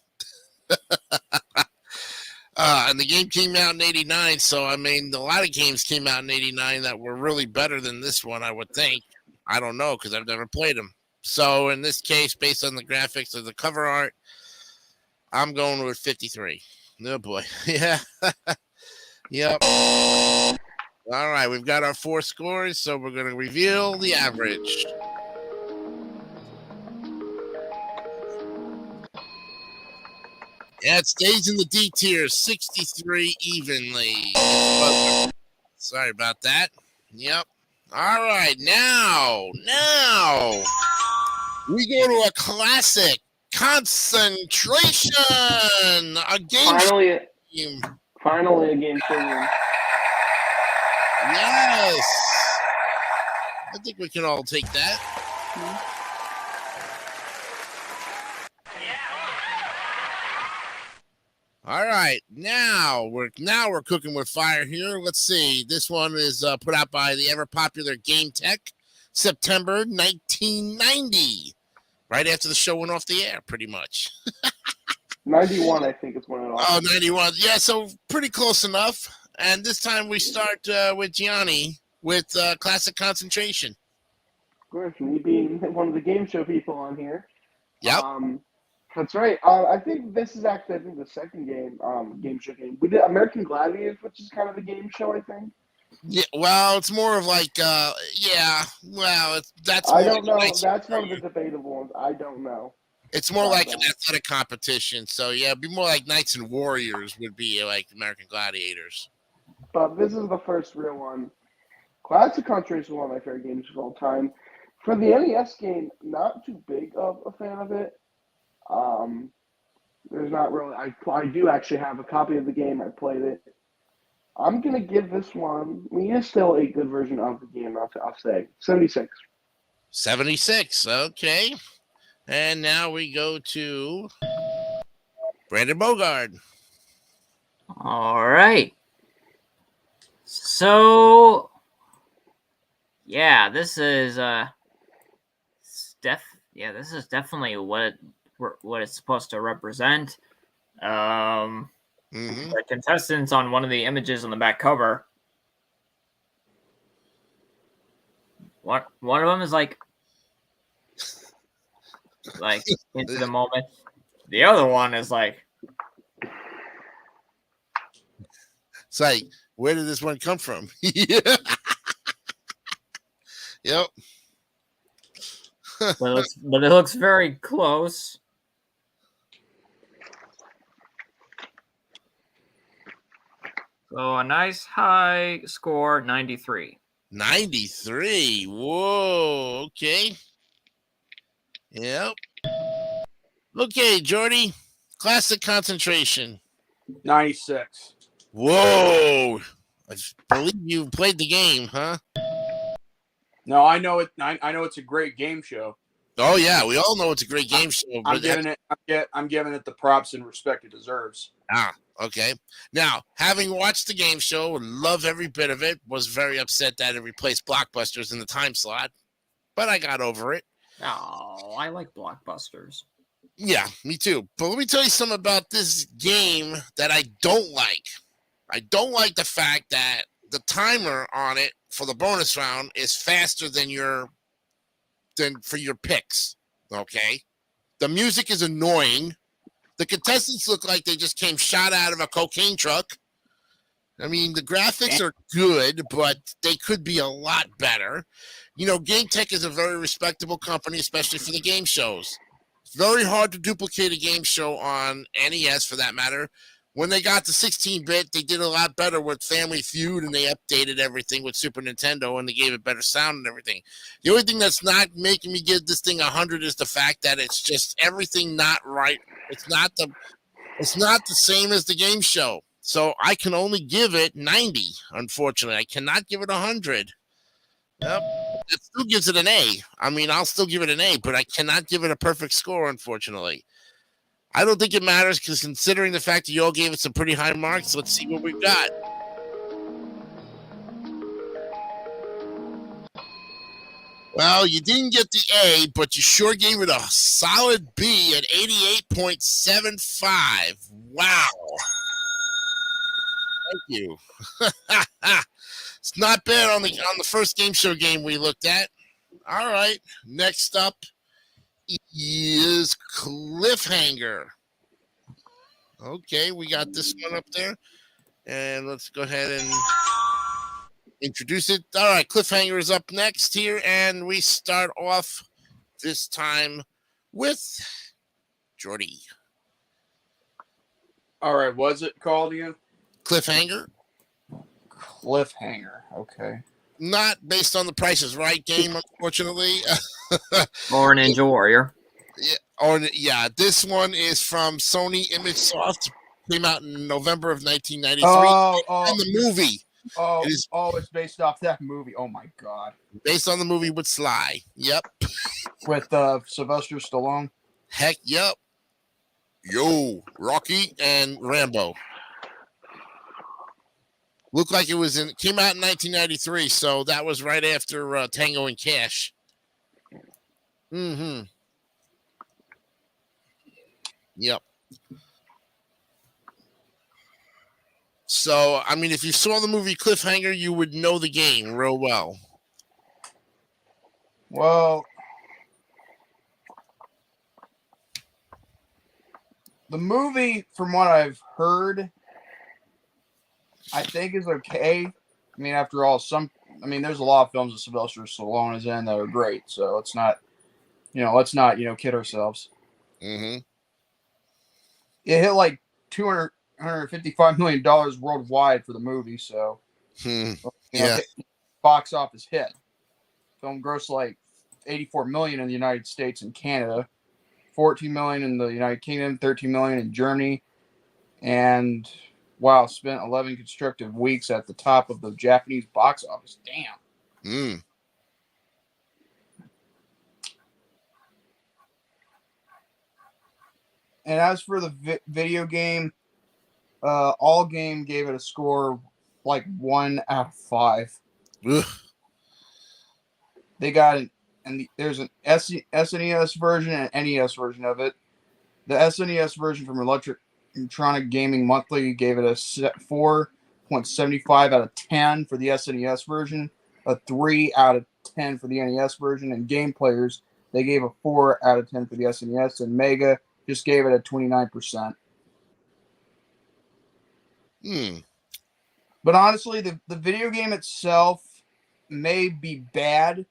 And the game came out in '89, so I mean, a lot of games came out in '89 that were really better than this one, I would think. I don't know because I've never played them. So in this case, based on the graphics of the cover art, I'm going with 53. Oh boy, yeah, yep. All right, we've got our 4 scores, so we're going to reveal the average. Yeah, it stays in the D tier, 63 evenly. Sorry about that. Yep. All right, now we go to a classic concentration. A game. Finally a game show. Yes. I think we can all take that. All right, now we're cooking with fire here. Let's see. This one is put out by the ever popular Game Tech, September 1990, right after the show went off the air, pretty much. 91, I think, is when it all. Oh, 91. Yeah, so pretty close enough. And this time we start with Gianni with Classic Concentration. Of course, me being one of the game show people on here. Yep. That's right. I think this is actually, the second game show game. We did American Gladiators, which is kind of a game show, I think. Yeah, well, it's more of like, yeah, well, that's. I don't know. That's one of the debatable ones. I don't know. It's more like an athletic competition. So, yeah, it'd be more like Knights and Warriors would be like American Gladiators. But this is the first real one. Classic Concentration is one of my favorite games of all time. For the NES game, not too big of a fan of it. There's not really. I do actually have a copy of the game. I played it. I'm gonna give this one. I mean, it's still a good version of the game. I'll say 76. 76. Okay. And now we go to Brandon Bogard. All right. So, yeah, this is this is definitely what it's supposed to represent. The contestants on one of the images on the back cover. One of them is like into the moment. The other one is like, it's like, where did this one come from? Yep. but it looks very close. So a nice high score, 93. 93. Whoa. Okay. Yep. Okay, Jordy. Classic Concentration. 96. Whoa. I believe you played the game, huh? No, I know it. I know it's a great game show. Oh yeah, we all know it's a great game show. I'm giving it the props and respect it deserves. Okay. Now, having watched the game show and love every bit of it, was very upset that it replaced Blockbusters in the time slot, but I got over it. Oh, I like Blockbusters. Yeah, me too. But let me tell you something about this game that I don't like. I don't like the fact that the timer on it for the bonus round is faster than for your picks. Okay? The music is annoying. The contestants look like they just came shot out of a cocaine truck. I mean, the graphics are good, but they could be a lot better. You know, Game Tech is a very respectable company, especially for the game shows. It's very hard to duplicate a game show on NES for that matter. When they got to 16-bit, they did a lot better with Family Feud, and they updated everything with Super Nintendo, and they gave it better sound and everything. The only thing that's not making me give this thing 100 is the fact that it's just everything not right. It's not the same as the game show. So I can only give it 90, unfortunately. I cannot give it 100. Yep. It still gives it an A. I mean, I'll still give it an A, but I cannot give it a perfect score, unfortunately. I don't think it matters because considering the fact that you all gave it some pretty high marks, let's see what we've got. Well, you didn't get the A, but you sure gave it a solid B at 88.75. Wow. Thank you. It's not bad on the first game show game we looked at. All right. Next up is Cliffhanger. Okay, we got this one up there. And let's go ahead and introduce it. All right, Cliffhanger is up next here, and we start off this time with Jordy. All right, what's it called again? Cliffhanger. Cliffhanger. Okay. Not based on the Price is Right game, unfortunately. Or Ninja Warrior. Yeah, this one is from Sony ImageSoft. Came out in November of 1993. And the movie. It's based off that movie. Oh my god. Based on the movie with Sly. Yep. With Sylvester Stallone. Heck, yep. Yo, Rocky and Rambo. Looked like it came out in 1993, so that was right after Tango and Cash. Mm-hmm. Yep. So, I mean, if you saw the movie Cliffhanger, you would know the game real well. Well, the movie, from what I've heard, I think is okay. I mean, after all, there's a lot of films that Sylvester Stallone is in that are great. So let's not kid ourselves. Mm-hmm. It hit like $255 million worldwide for the movie. So, box office hit. Film grossed like $84 million in the United States and Canada, $14 million in the United Kingdom, $13 million in Germany, and spent 11 consecutive weeks at the top of the Japanese box office. Damn. And as for the video game, All Game gave it a score like 1 out of 5. Ugh. They got it, and there's an SNES version and an NES version of it. The SNES version from Electronic Gaming Monthly gave it a 4.75 out of 10 for the SNES version, a 3 out of 10 for the NES version, and Game Players, they gave a 4 out of 10 for the SNES, and Mega just gave it a 29%. But honestly, the video game itself may be bad,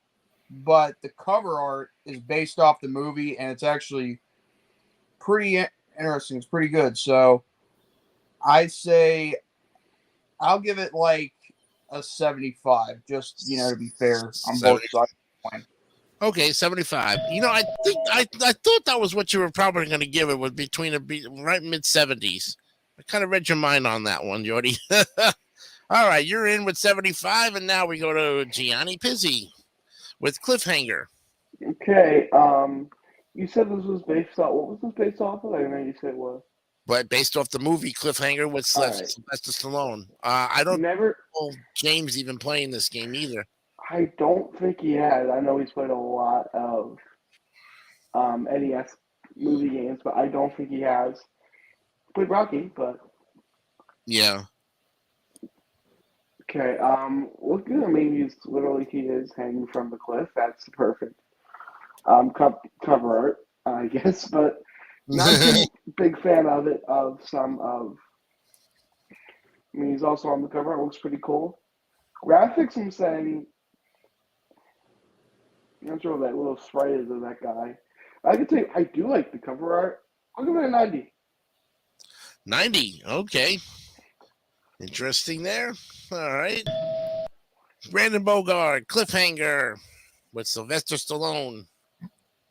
but the cover art is based off the movie, and it's actually pretty interesting. It's pretty good. So I say I'll give it like a 75, just to be fair on both sides. Okay, 75. I think I thought that was what you were probably going to give it, was between right mid-70s. I kind of read your mind on that one, Jordy. All right, you're in with 75, and now we go to Gianni Pizzi with Cliffhanger. Okay, you said this was based off. What was this based off of? I know you said it was. But based off the movie Cliffhanger with Sylvester Stallone. I don't know James even playing this game either. I don't think he has. I know he's played a lot of NES movie games, but I don't think he has. Played Rocky, but Yeah. okay. Look good. I mean, he is hanging from the cliff. That's the perfect cover art, I guess. But not too big fan of it. I mean, he's also on the cover. It looks pretty cool. Graphics, I'm saying. I'm not sure what that little sprite is of that guy. I can tell you, I do like the cover art. I'll give it a 90. 90. Okay. Interesting there. All right. Brandon Bogart, Cliffhanger with Sylvester Stallone.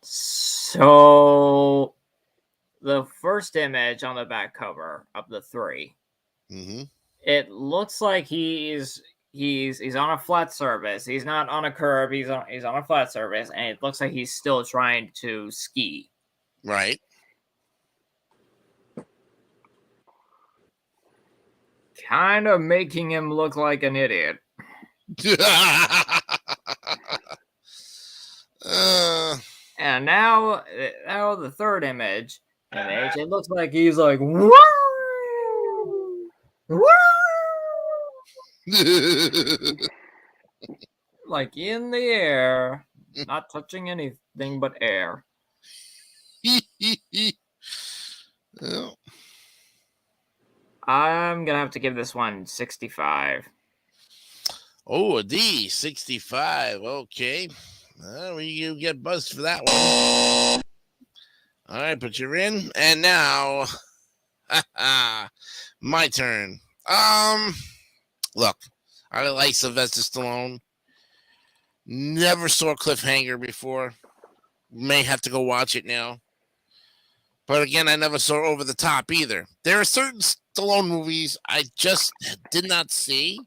So the first image on the back cover of the 3, Mm-hmm. it looks like he's on a flat surface. He's not on a curve. He's on a flat surface, and it looks like he's still trying to ski. Right. Kind of making him look like an idiot. And now the third image, it looks like he's like, woo, woo, like in the air, not touching anything but air. Well, I'm gonna have to give this one 65. oh, a D, 65. Okay. You get buzzed for that one. All right, but you're in. And now, my turn. Look, I like Sylvester Stallone. Never saw Cliffhanger before. May have to go watch it now. But again, I never saw Over the Top either. There are certain Stallone movies I just did not see,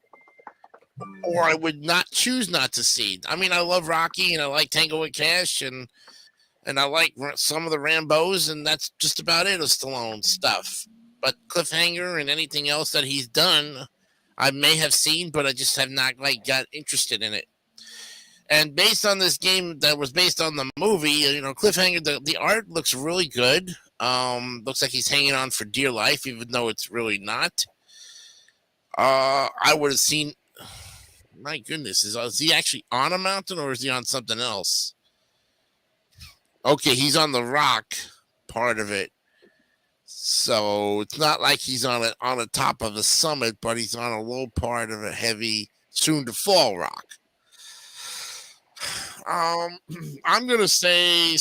or I would not choose not to see. I mean, I love Rocky and I like Tango and Cash and I like some of the Rambos, and that's just about it of Stallone stuff. But Cliffhanger and anything else that he's done, I may have seen, but I just have not got interested in it. And based on this game that was based on the movie, Cliffhanger, the art looks really good. Looks like he's hanging on for dear life, even though it's really not. I would have seen. My goodness, is he actually on a mountain or is he on something else? Okay, he's on the rock part of it, so it's not like he's on the top of a summit, but he's on a low part of a heavy, soon to fall rock. I'm gonna say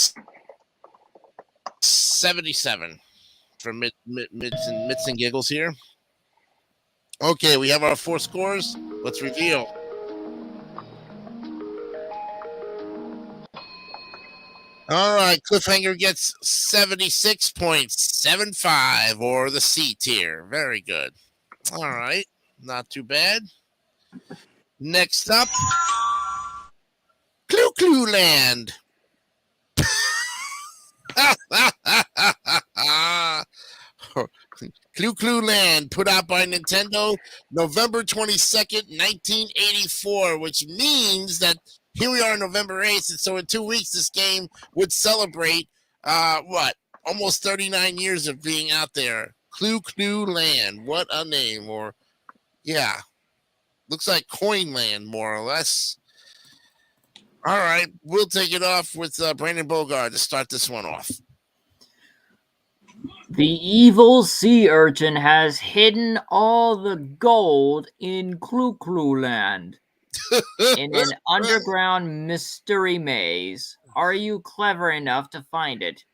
77 for mitts and giggles here. Okay, we have our 4 scores. Let's reveal. All right, Cliffhanger gets 76.75, or the C tier. Very good. All right, not too bad. Next up, Clue Clue Land. Clue Clue Land, put out by Nintendo November 22nd, 1984, which means that here we are November 8th, and so in 2 weeks this game would celebrate, almost 39 years of being out there. Clue Clue Land, what a name, or, yeah, looks like Coin Land, more or less. All right, we'll take it off with Brandon Bogart to start this one off. The evil sea urchin has hidden all the gold in Clue Clue Land in an underground mystery maze. Are you clever enough to find it?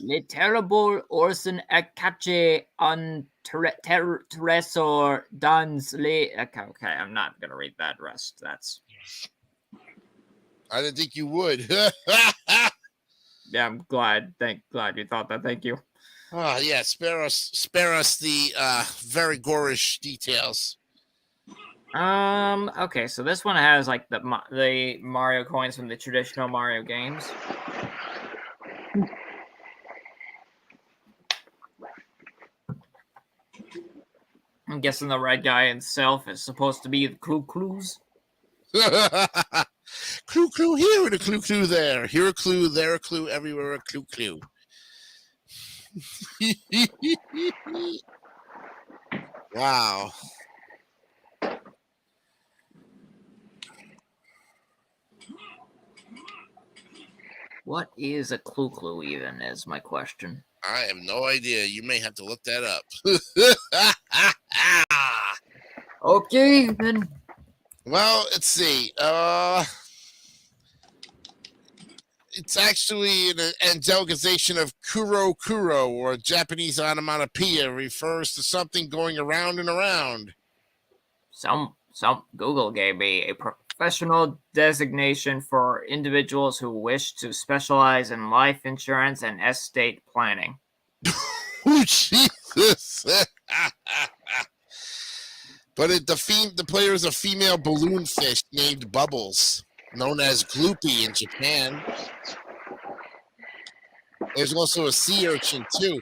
Le terrible Orson Akache on Tresor dans le... Okay, I'm not going to read that rest. That's... I didn't think you would. Yeah, I'm glad you thought that. Thank you. Oh, yeah, spare us the very gorish details. Okay, so this one has like the Mario coins from the traditional Mario games. I'm guessing the red guy himself is supposed to be the Clues. Clue here and a clue there. Here a clue, there a clue, everywhere a clue. Wow. What is a clue even is my question. I have no idea. You may have to look that up. Okay, then. Well, let's see. It's actually an angelization of kuro or Japanese onomatopoeia, refers to something going around and around. Some Google gave me a professional designation for individuals who wish to specialize in life insurance and estate planning. Oh, Jesus. But the player is a female balloon fish named Bubbles, known as Gloopy in Japan. There's also a sea urchin, too.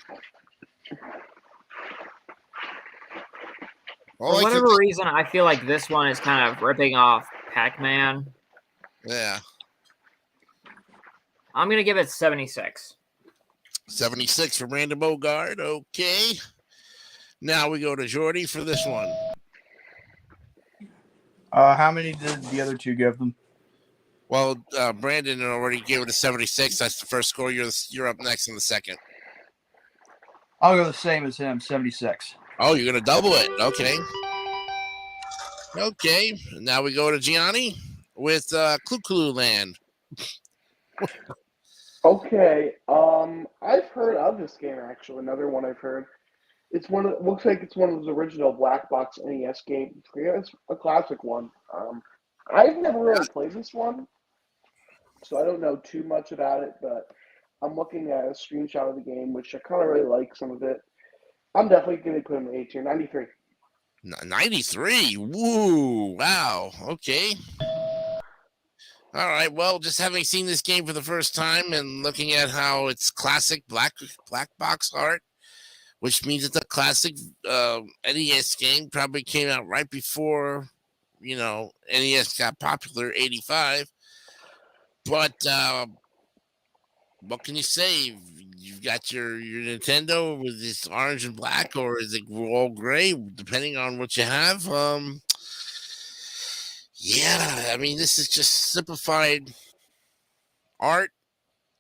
For whatever reason, I feel like this one is kind of ripping off Pac-Man. Yeah. I'm going to give it 76. 76 for Brandon Bogard. Okay. Now we go to Jordy for this one. How many did the other two give them? Well, Brandon already gave it a 76. That's the first score. You're up next in the second. I'll go the same as him, 76. Oh, you're going to double it. Okay. Okay. Now we go to Gianni with Clue Land. Okay. I've heard of this game actually. Another one I've heard. Looks like it's one of those original black box NES games. It's a classic one. I've never really played this one, so I don't know too much about it. But I'm looking at a screenshot of the game, which I kind of really like some of it. I'm definitely going to put him in A tier, 93. 93. Woo! Wow. Okay. All right. Well, just having seen this game for the first time and looking at how it's classic black box art, which means it's a classic NES game, probably came out right before, NES got popular, 85. But what can you say? You've got your Nintendo with this orange and black, or is it all gray, depending on what you have. Yeah, I mean, this is just simplified art,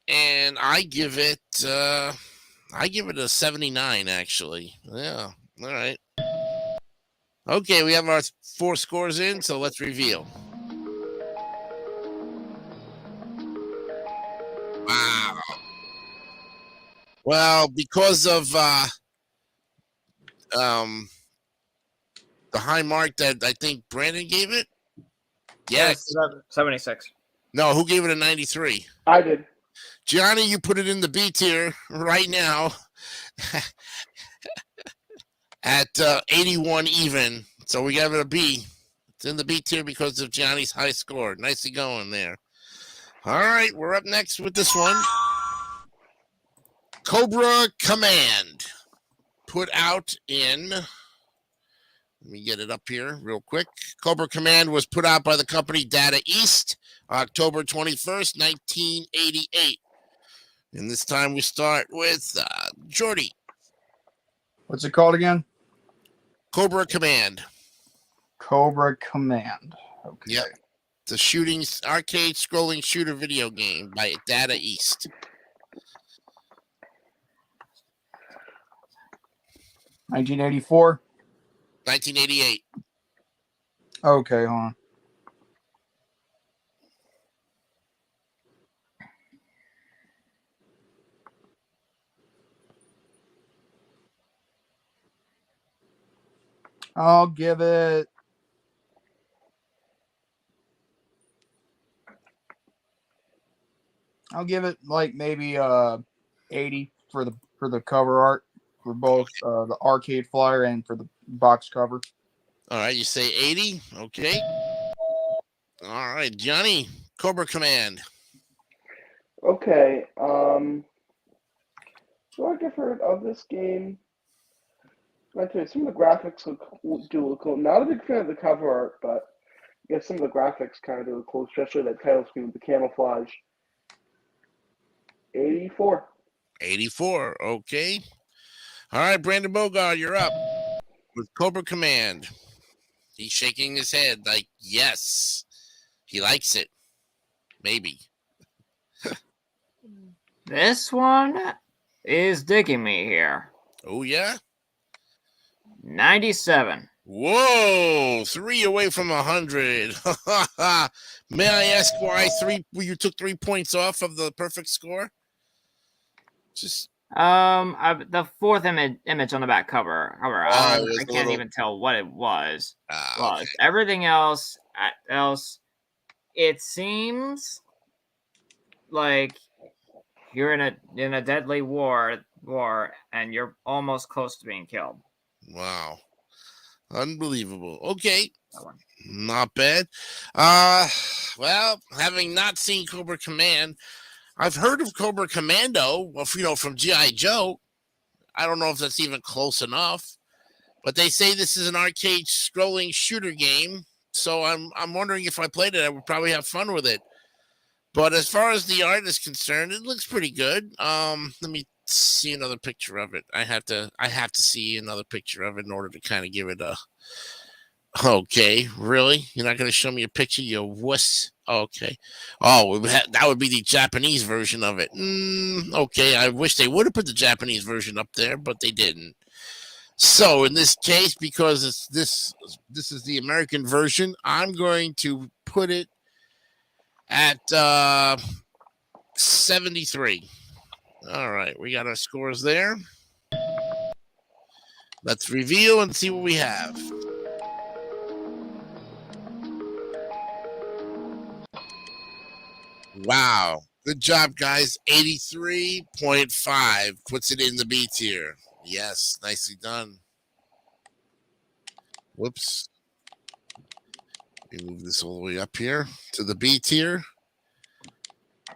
and I give it a 79, actually. Yeah. All right. Okay, we have our 4 scores in, so let's reveal. Wow. Well, because of the high mark that I think Brandon gave it. Yes. 76. No, who gave it a 93? I did. Johnny, you put it in the B tier right now at 81 even. So we gave it a B. It's in the B tier because of Johnny's high score. Nicely going there. All right, we're up next with this one. Cobra Command. Put out in... Let me get it up here real quick. Cobra Command was put out by the company Data East, October 21st, 1988. And this time we start with Jordy. What's it called again? Cobra Command. Cobra Command. Okay. Yep. It's a shooting arcade scrolling shooter video game by Data East. $1984. 1988. Okay, hold on. I'll give it like maybe 80 for the cover art for both the arcade flyer and for the box cover. All right, you say 80. Okay. All right, Johnny, Cobra Command. Okay. So I've heard of this game. I tell you, some of the graphics look cool. Not a big fan of the cover art, but guess some of the graphics kind of look cool, especially that title screen with the camouflage. 84. 84. Okay. All right, Brandon Bogard, you're up with Cobra Command. He's shaking his head like, yes, he likes it. Maybe. This one is digging me here. Oh, yeah? 97. Whoa, 3 away from 100. May I ask why you took 3 points off of the perfect score? Just The fourth image on the back cover. I can't even tell what it was. Okay. Everything else, it seems like you're in a deadly war, and you're almost close to being killed. Wow. Unbelievable. Okay. That one. Not bad. Well, having not seen Cobra Command, I've heard of Cobra Commando, from G.I. Joe. I don't know if that's even close enough, but they say this is an arcade scrolling shooter game. So I'm wondering if I played it, I would probably have fun with it. But as far as the art is concerned, it looks pretty good. Let me see another picture of it. I have to see another picture of it in order to kind of give it a. Okay, really? You're not going to show me a picture, you wuss? Okay. Oh, that would be the Japanese version of it. Okay, I wish they would have put the Japanese version up there, but they didn't. So in this case, because this is the American version, I'm going to put it at 73. All right, we got our scores there. Let's reveal and see what we have. Wow. Good job, guys. 83.5 puts it in the B tier. Yes, nicely done. Whoops. Let me move this all the way up here to the B tier.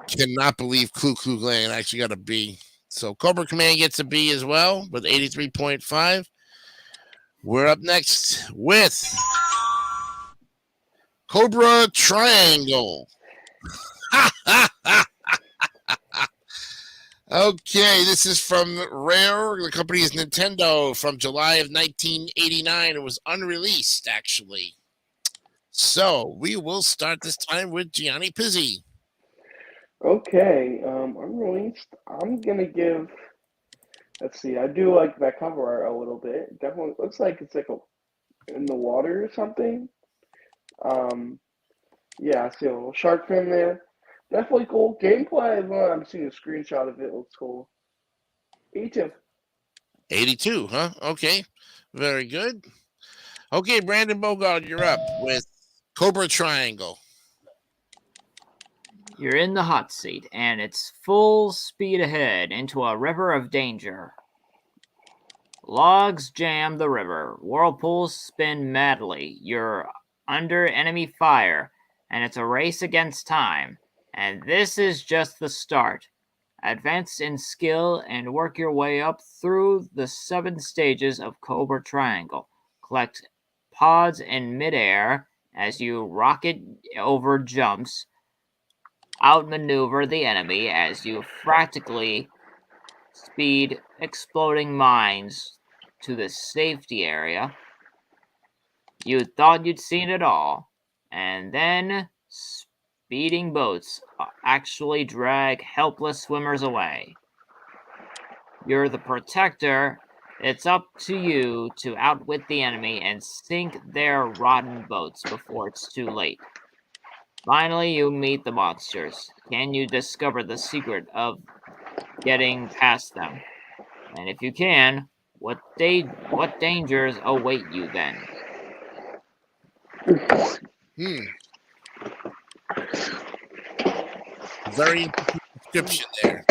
Cannot believe Clue Clue Clan actually got a B. So Cobra Command gets a B as well with 83.5. We're up next with Cobra Triangle. Okay, this is from Rare. The company is Nintendo from July of 1989. It was unreleased, actually. So we will start this time with Gianni Pizzi. Okay, unreleased. I'm gonna give. Let's see. I do like that cover art a little bit. Definitely looks like it's like in the water or something. Yeah, I see a little shark fin there. Definitely cool. Gameplay, I'm seeing a screenshot of it. Looks cool. 82. 82, huh? Okay. Very good. Okay, Brandon Bogard, you're up with Cobra Triangle. You're in the hot seat, and it's full speed ahead into a river of danger. Logs jam the river, whirlpools spin madly, you're under enemy fire, and it's a race against time. And this is just the start. Advance in skill and work your way up through the 7 stages of Cobra Triangle. Collect pods in midair as you rocket over jumps. Outmaneuver the enemy as you frantically speed exploding mines to the safety area. You thought you'd seen it all, and then speeding boats actually drag helpless swimmers away. You're the protector. It's up to you to outwit the enemy and sink their rotten boats before it's too late. Finally, you meet the monsters. Can you discover the secret of getting past them? And if you can, what dangers await you then? Very interesting description there.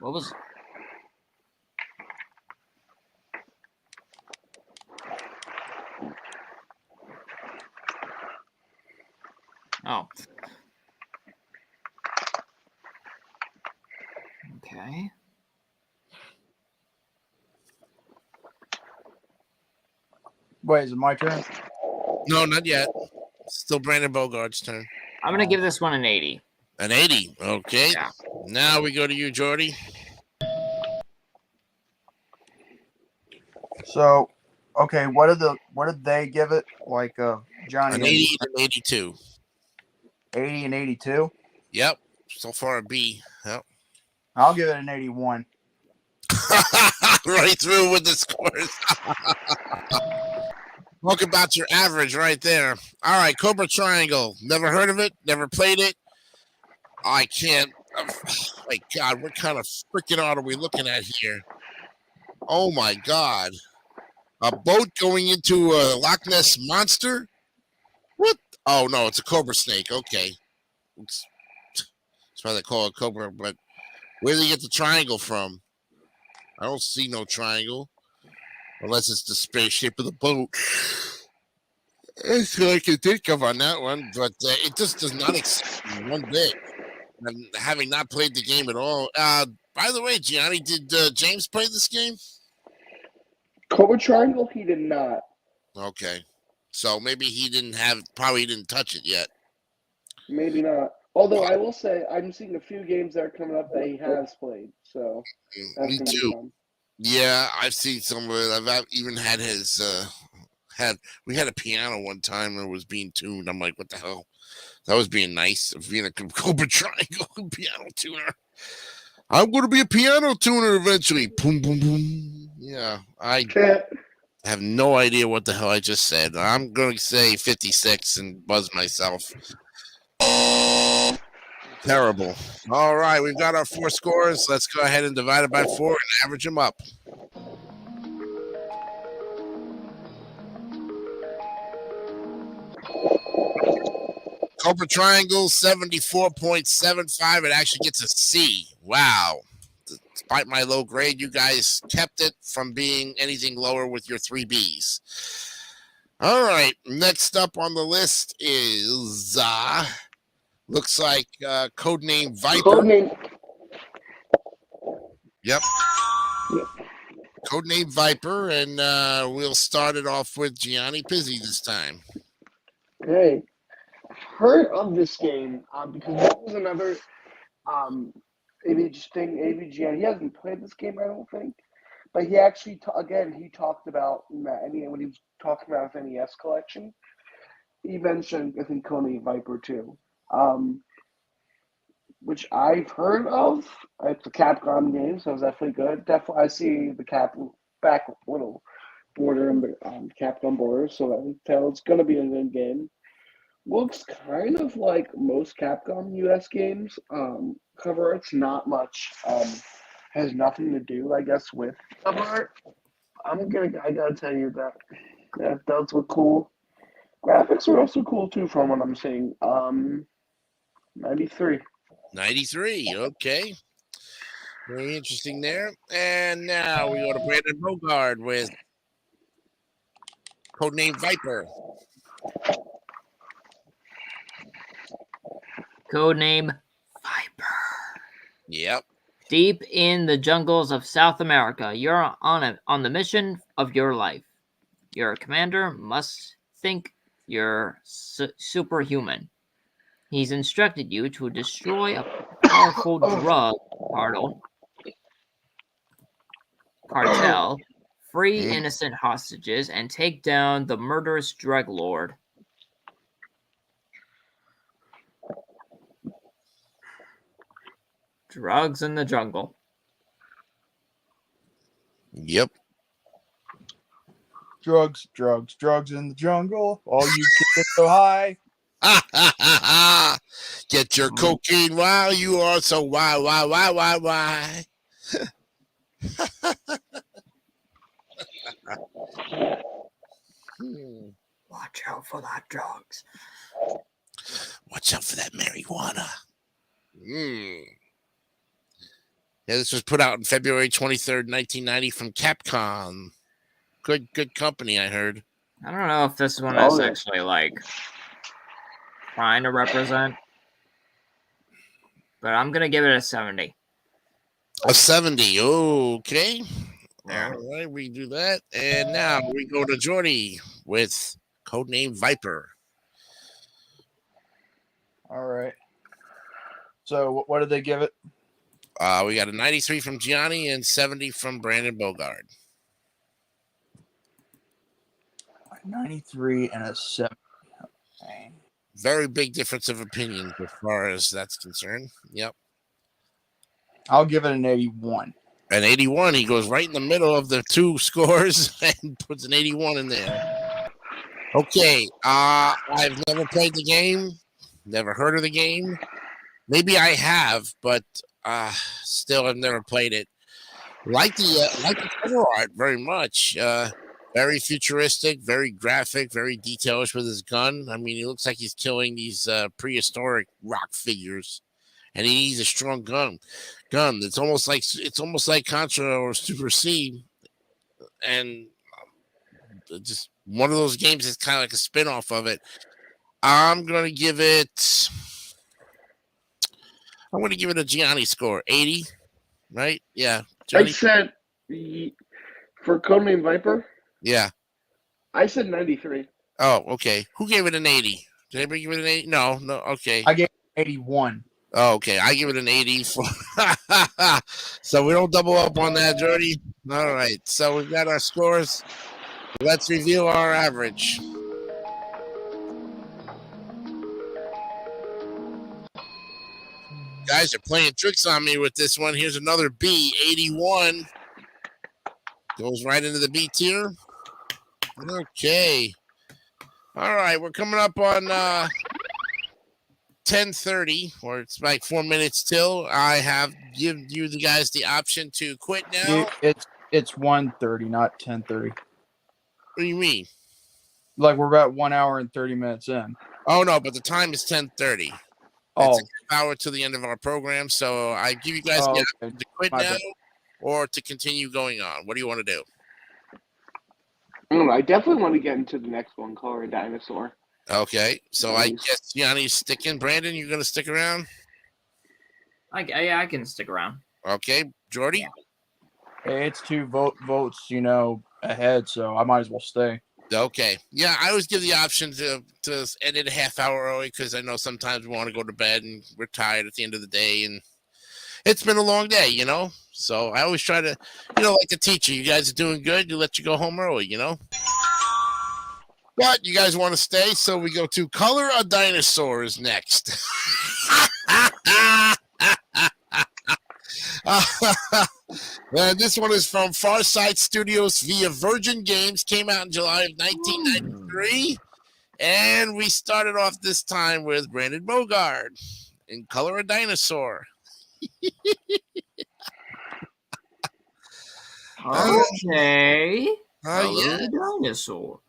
What was... Oh. Okay. Wait, is it my turn? No, not yet. Still Brandon Bogart's turn. I'm gonna give this one an 80. An 80. Okay. Yeah. Now we go to you, Jordy. So, okay, what did they give it? Like Johnny, An what 80 did and 82. 80 and 82? Yep. So far a B. Yep. I'll give it an 81. Right through with the scores. Talk about your average right there. All right, Cobra Triangle. Never heard of it. Never played it. I can't. My God, what kind of freaking art are we looking at here? Oh my God. A boat going into a Loch Ness monster? What? Oh no, it's a cobra snake. Okay. That's why they call it cobra, but where do they get the triangle from? I don't see no triangle. Unless it's the space shape of the boat. That's what I can think of on that one, but it just does not excite me one bit. And having not played the game at all. By the way, Gianni, did James play this game? Cobra Triangle, he did not. Okay. So maybe he probably didn't touch it yet. Maybe not. Although I will say, I'm seeing a few games that are coming up that he has played. So that's Me going to too. be fun. Yeah, I've seen some of it. I've even had his we had a piano one time and it was being tuned. I'm like, what the hell? That was being nice of being a Cobra Triangle piano tuner. I'm going to be a piano tuner eventually. Boom, boom, boom. Yeah, I have no idea what the hell I just said. I'm going to say 56 and buzz myself. Terrible. All right, we've got our 4 scores. Let's go ahead and divide it by 4 and average them up. Cobra Triangle 74.75. It actually gets a C. Wow. Despite my low grade, you guys kept it from being anything lower with your 3 Bs. All right. Next up on the list is looks like Codename Viper. Codename. Yep. Codename Viper, and we'll start it off with Gianni Pizzi this time. Hey, heard of this game because that was another AVGN. He hasn't played this game, I don't think, but he actually he talked about when he was talking about his NES collection. He mentioned, I think, Codename Viper too, which I've heard of. It's a Capcom game, so it's definitely good. Definitely, I see the back little border in the Capcom border, so I can tell it's going to be a good game. Looks kind of like most Capcom US games. Cover art's not much. Has nothing to do, I guess, with cover art. I gotta tell you that does look cool. Graphics are also cool too, from what I'm seeing. 93. 93. Okay. Very interesting there. And now we go to Brandon Bogard with Codename Viper. Codename Viper. Yep. Deep in the jungles of South America, you're on the mission of your life. Your commander must think you're superhuman. He's instructed you to destroy a powerful drug cartel, free innocent hostages, and take down the murderous drug lord. Drugs in the jungle. Yep. Drugs in the jungle. All you kids so high. Get your cocaine while you are so why. Watch out for that drugs. Watch out for that marijuana. Yeah, this was put out on February 23rd, 1990 from Capcom. Good company, I heard. I don't know if this one is actually like trying to represent, but I'm gonna give it a 70. A 70. Okay. All right, we do that. And now we go to Jordy with codename Viper. All right. So what did they give it? We got a 93 from Gianni and 70 from Brandon Bogard. 93 and a 70. Okay. Very big difference of opinion as far as that's concerned. Yep. I'll give it an 81. An 81, he goes right in the middle of the two scores and puts an 81 in there. Okay, I've never played the game, never heard of the game. Maybe I have, but still I've never played it. Like the cover art very much. Very futuristic, very graphic, very detailish with his gun. I mean, he looks like he's killing these prehistoric rock figures, and he needs a strong gun. It's almost like Contra or Super C, and just one of those games that's kind of like a spin-off of it. I'm gonna give it a Gianni score, 80, right? Yeah, I Gianni. said for codename Viper, Yeah. I said 93. Oh, okay. Who gave it an 80? Did anybody give it an 80? No. Okay. I gave it 81. Oh, okay. I give it an 80 for so we don't double up on that, Jordy. All right. So we've got our scores. Let's review our average. Guys are playing tricks on me with this one. Here's another B, 81. Goes right into the B tier. Okay. All right. We're coming up on 10:30, or it's like 4 minutes till. I have given you the guys the option to quit now. It's 1:30, not 10:30. What do you mean? Like we're about 1 hour and 30 minutes in. Oh no, but the time is 10:30. Oh, It's an hour to the end of our program, so I give you guys the okay. option to quit My now bad. or to continue going on. What do you want to do? I don't know. I definitely want to get into the next one, Color Dinosaur. Okay, so I Nice. guess Yanni's sticking. Brandon, you're gonna stick around? I can stick around. Okay, Jordy. Hey, it's two votes, ahead, so I might as well stay. Okay, yeah, I always give the option to end it a half hour early because I know sometimes we want to go to bed and we're tired at the end of the day, and it's been a long day, So I always try to, like the teacher. You guys are doing good. You let you go home early, But you guys want to stay, so we go to Color a Dinosaurs next. This one is from Farsight Studios via Virgin Games. Came out in July of 1993. And we started off this time with Brandon Bogard in Color a Dinosaur. Okay. Yeah. Dinosaur.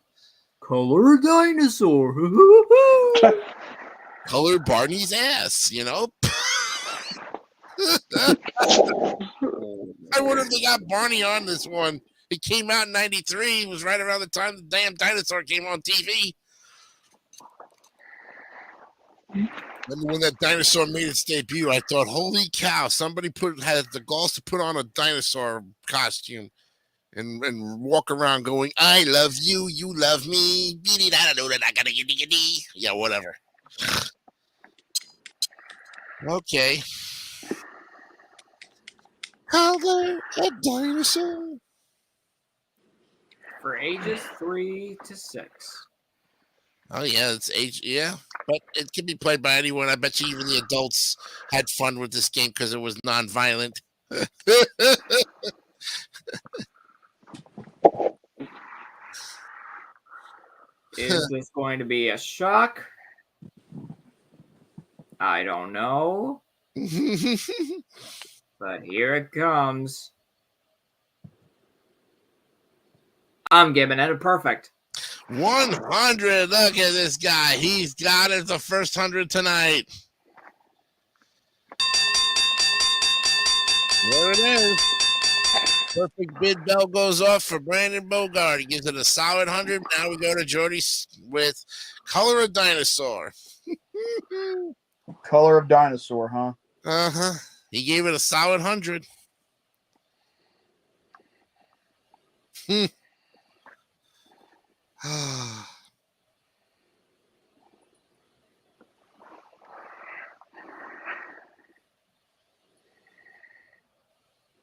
Color dinosaur. Color Barney's ass, I wonder if they got Barney on this one. It came out in 93. It was right around the time the damn dinosaur came on TV. Remember when that dinosaur made its debut? I thought, holy cow, somebody had the balls to put on a dinosaur costume and walk around going, I love you, you love me. Yeah, whatever. Okay. Color a Dinosaur. For ages 3 to 6. Oh yeah, it's age. Yeah, but it can be played by anyone. I bet you even the adults had fun with this game because it was non-violent. Is this going to be a shock? I don't know. But here it comes. I'm giving it a perfect. 100. Look at this guy. He's got it the first 100 tonight. There it is. Perfect bid bell goes off for Brandon Bogard. He gives it a solid 100. Now we go to Jordy with Color of Dinosaur. Color of Dinosaur, huh? Uh-huh. He gave it a solid 100. I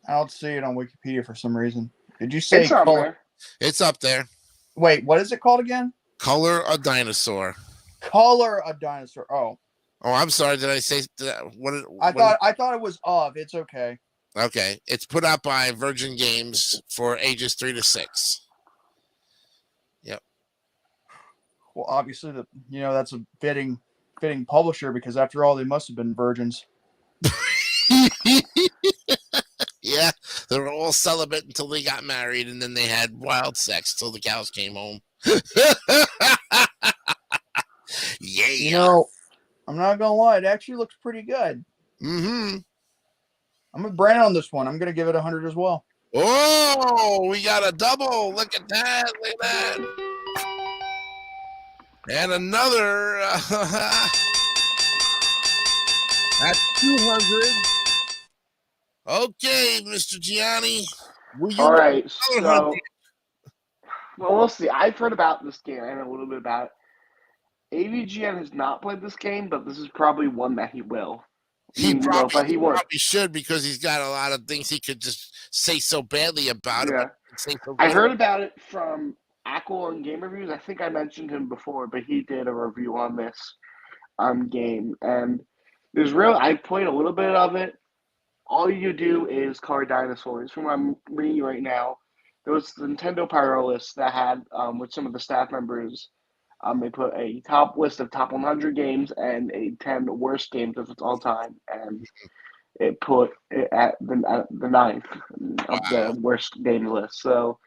don't see it on Wikipedia for some reason. Did you say It's on color? there. It's up there. Wait, what is it called again? Color a dinosaur. Color a dinosaur. Oh, I'm sorry. Did I say that? I thought it was of. It's okay. Okay. It's put out by Virgin Games for ages 3 to 6. Well, obviously, that's a fitting publisher because after all, they must have been virgins. Yeah, they were all celibate until they got married, and then they had wild sex till the cows came home. Yeah. I'm not gonna lie, it actually looks pretty good. Mm-hmm. I'm a brand on this one. I'm gonna give it 100 as well. Oh, we got a double. Look at that. Look at that. And another. That's 200. Okay, Mr. Gianni. All right, so we'll see. I've heard about this game. I know a little bit about it. AVGN has not played this game, but this is probably one that he will. He probably won't. should because he's got a lot of things he could just say so badly about it. Yeah. I heard about it from Ackle on Game Reviews. I think I mentioned him before, but he did a review on this game. And I played a little bit of it. All you do is card dinosaurs. From what I'm reading right now, there was the Nintendo Pyro list that had, with some of the staff members, they put a top list of top 100 games and a 10 worst games of all time, and it put it at the ninth of the worst game list. So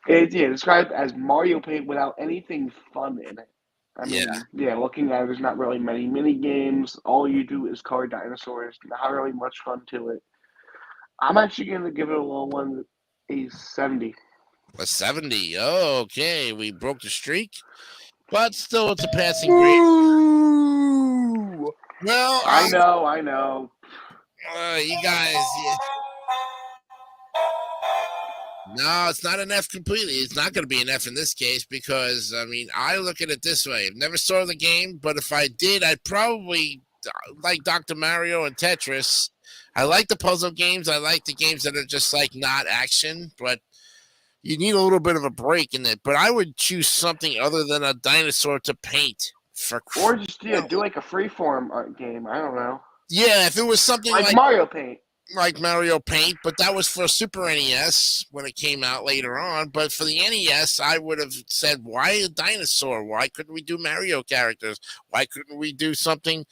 it's described as Mario Paint without anything fun in it. I mean, looking at it, there's not really many mini games. All you do is card dinosaurs. Not really much fun to it. I'm actually going to give it a little one, a 70. A 70. Oh, okay. We broke the streak. But still, it's a passing grade. Well, I know. You guys. Yeah. No, it's not an F completely. It's not going to be an F in this case because, I mean, I look at it this way. I've never saw the game, but if I did, I'd probably like Dr. Mario and Tetris. I like the puzzle games. I like the games that are just like not action, but you need a little bit of a break in it. But I would choose something other than a dinosaur to paint. Or just do like a freeform art game. I don't know. Yeah, if it was something like Mario Paint. Like Mario Paint, but that was for Super NES when it came out later on. But for the NES, I would have said, why a dinosaur? Why couldn't we do Mario characters? Why couldn't we do something?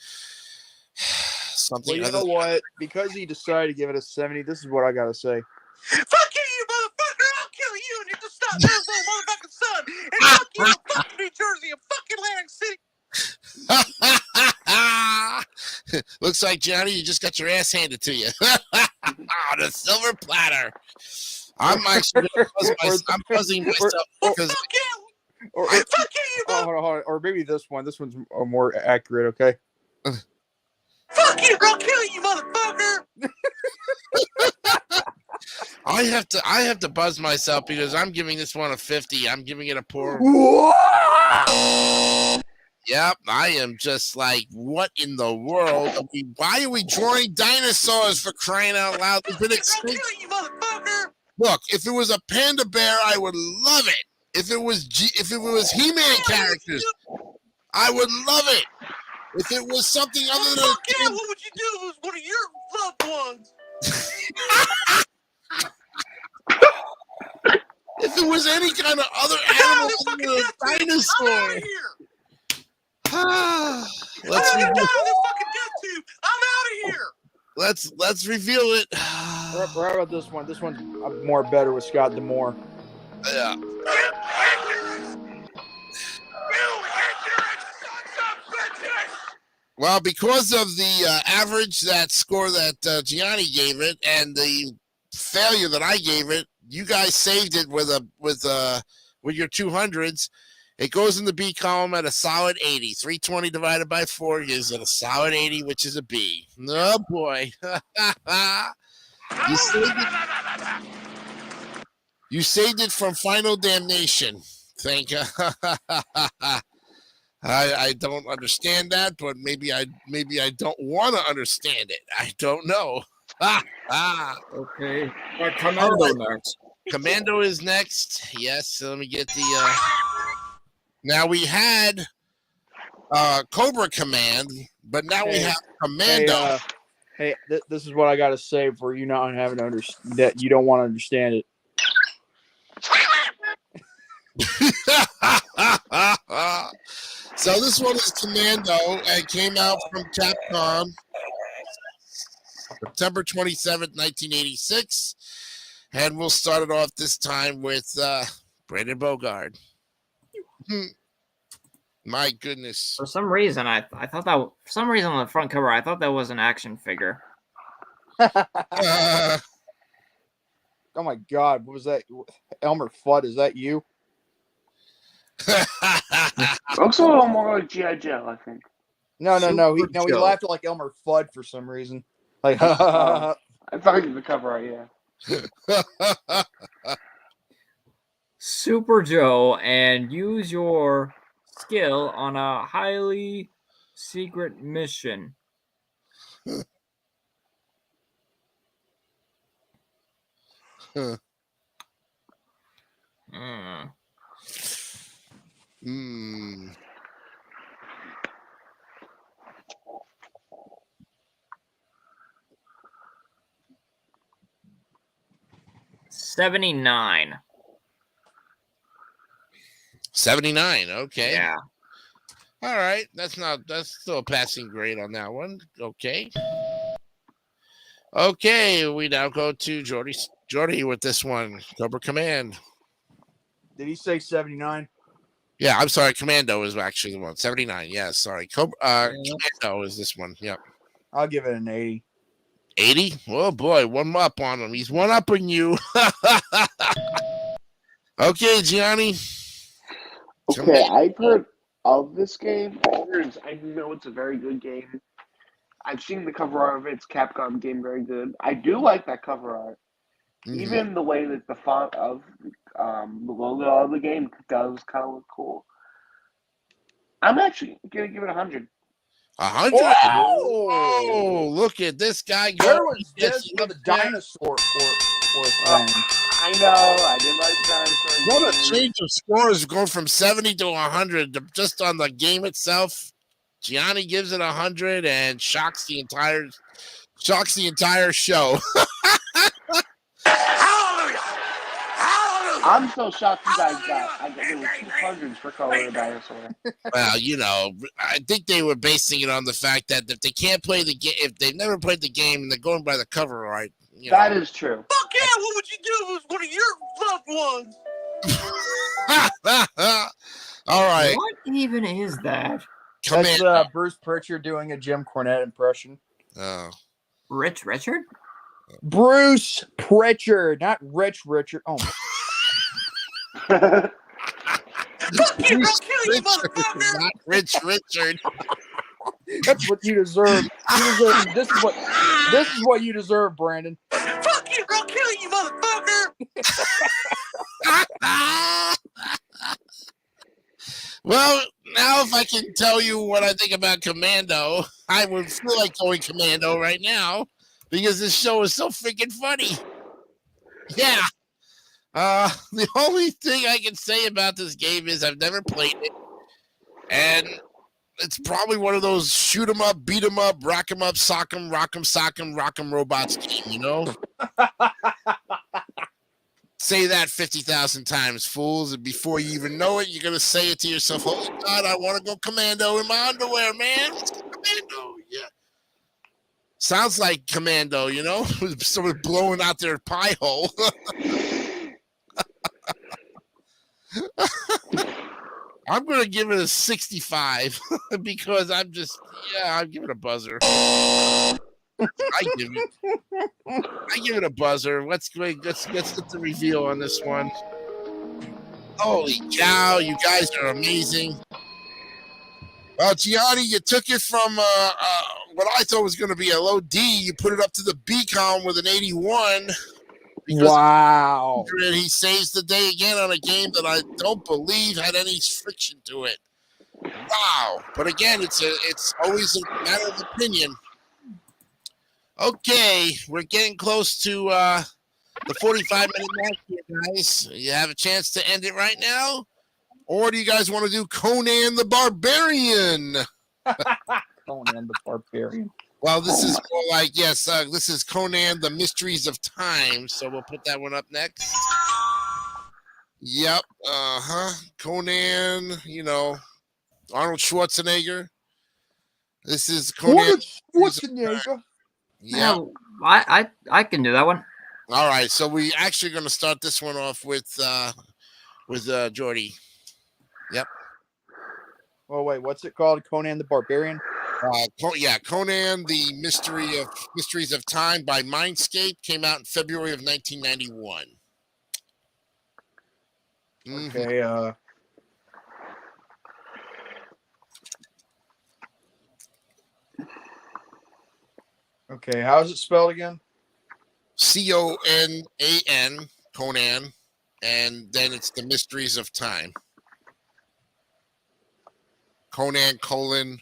Well, you know what? Because he decided to give it a 70, this is what I got to say. Fuck you, motherfucker! I'll kill you and you can stop Arizona motherfucking sun! And fuck you, fucking New Jersey and fucking Atlantic City! Looks like, Johnny, you just got your ass handed to you. On a silver platter. I'm actually buzzing myself because fuck you, hold on. Or maybe this one. This one's more accurate, okay? Fuck you, I'll kill you, motherfucker! I have to buzz myself because I'm giving this one a 50. I'm giving it a poor. Yep, I am just like, what in the world? Why are we drawing dinosaurs for crying out loud? They've been extinct. You motherfucker! Look, if it was a panda bear, I would love it. If it was He-Man characters, I would love it. If it was something other than what would you do if it was one of your loved ones? If it was any kind of other animal other than a dinosaur. I'm out of here. Let's I'm out of here. Let's reveal it. Right about this one. This one's more better with Scott Demore. Yeah. Well, because of the average score that Gianni gave it and the failure that I gave it, you guys saved it with your 200s. It goes in the B column at a solid 80. 320 divided by 4 gives it a solid 80, which is a B. Oh, boy. You saved it. You saved it from Final Damnation. Thank you. I don't understand that, but maybe I don't want to understand it. I don't know. Okay. Commando next. Commando is next. Yes. So let me get the. Now we had Cobra Command, but now we have Commando. Hey, this is what I got to say for you not having that you don't want to understand it. So this one is Commando and came out from Capcom September 27th, 1986. And we'll start it off this time with Brandon Bogard. My goodness. For some reason, I thought that for some reason on the front cover, I thought that was an action figure. Oh my God, what was that? Elmer Fudd, is that you? Looks a little more like G.I. Joe, I think. No. He Joe. laughed like Elmer Fudd for some reason. Like, I thought he was the cover art, yeah. Super Joe, and use your skill on a highly secret mission. Hmm. 79. 79. Okay. Yeah. All right. That's still a passing grade on that one. Okay. Okay. We now go to Jordy with this one. Cobra Command. did he say 79? Yeah, I'm sorry. Commando is actually the one. 79. Yeah, sorry. Commando is this one. Yep. I'll give it an 80. 80? Oh boy, one up on him. He's one up on you. Okay, Gianni. Okay, I've heard of this game. I know it's a very good game. I've seen the cover art of it. It's Capcom game, very good. I do like that cover art. Mhm. Even the way that the font of the logo of the game does kind of look cool. I'm actually going to give it 100. 100. Whoa! Oh, look at this guy go. Where was this with the dinosaur or thing? I know. I did like the dinosaur. What a change of scores going from 70 to 100 just on the game itself. Gianni gives it 100 and shocks the entire show. Hallelujah! Hallelujah! I'm so shocked you guys got. I got there were 200s for color dinosaur. Well, I think they were basing it on the fact that if they can't play the game, if they've never played the game and they're going by the cover, right? That is true. Fuck yeah! What would you do if it was one of your loved ones? All right. What even is that? That's Bruce Pritchard doing a Jim Cornette impression. Oh. Richard? Bruce Pritchard, not Rich Richard. Oh, Fuck you! I'll kill you, motherfucker! Not Rich Richard. that's what you deserve. This is what you deserve, Brandon. Fuck you! I'll kill you, motherfucker! Well, now if I can tell you what I think about Commando, I would feel like going Commando right now because this show is so freaking funny. Yeah. The only thing I can say about this game is I've never played it, and it's probably one of those shoot 'em up, beat 'em up, rock 'em up, sock 'em, rock 'em, sock 'em, rock 'em robots game, Say that 50,000 times, fools, and before you even know it, you're going to say it to yourself, oh, God, I want to go Commando in my underwear, man. Let's go Commando, yeah. Sounds like Commando, someone blowing out their pie hole. I'm going to give it a 65 because I'm give it a buzzer. I give it a buzzer. Let's get the reveal on this one. Holy cow, you guys are amazing. Well, Gianni, you took it from what I thought was going to be a low D. You put it up to the B column with an 81. because Wow. he saves the day again on a game that I don't believe had any friction to it. Wow! But again, it's always a matter of opinion. Okay, we're getting close to the 45-minute match here, guys. You have a chance to end it right now, or do you guys want to do Conan the Barbarian? Conan the Barbarian. Well, this is more like, yes, this is Conan the Mysteries of Time, so we'll put that one up next. Yep, Conan, Arnold Schwarzenegger. This is Conan. Schwarzenegger. Yep. Yeah, I can do that one. All right, so we actually going to start this one off with Jordy. Yep. Oh wait, what's it called? Conan the Barbarian. Conan the Mysteries of Time by Mindscape came out in February of 1991. Okay. Okay, how is it spelled again? Conan, Conan, and then it's the Mysteries of Time. Conan : Conan :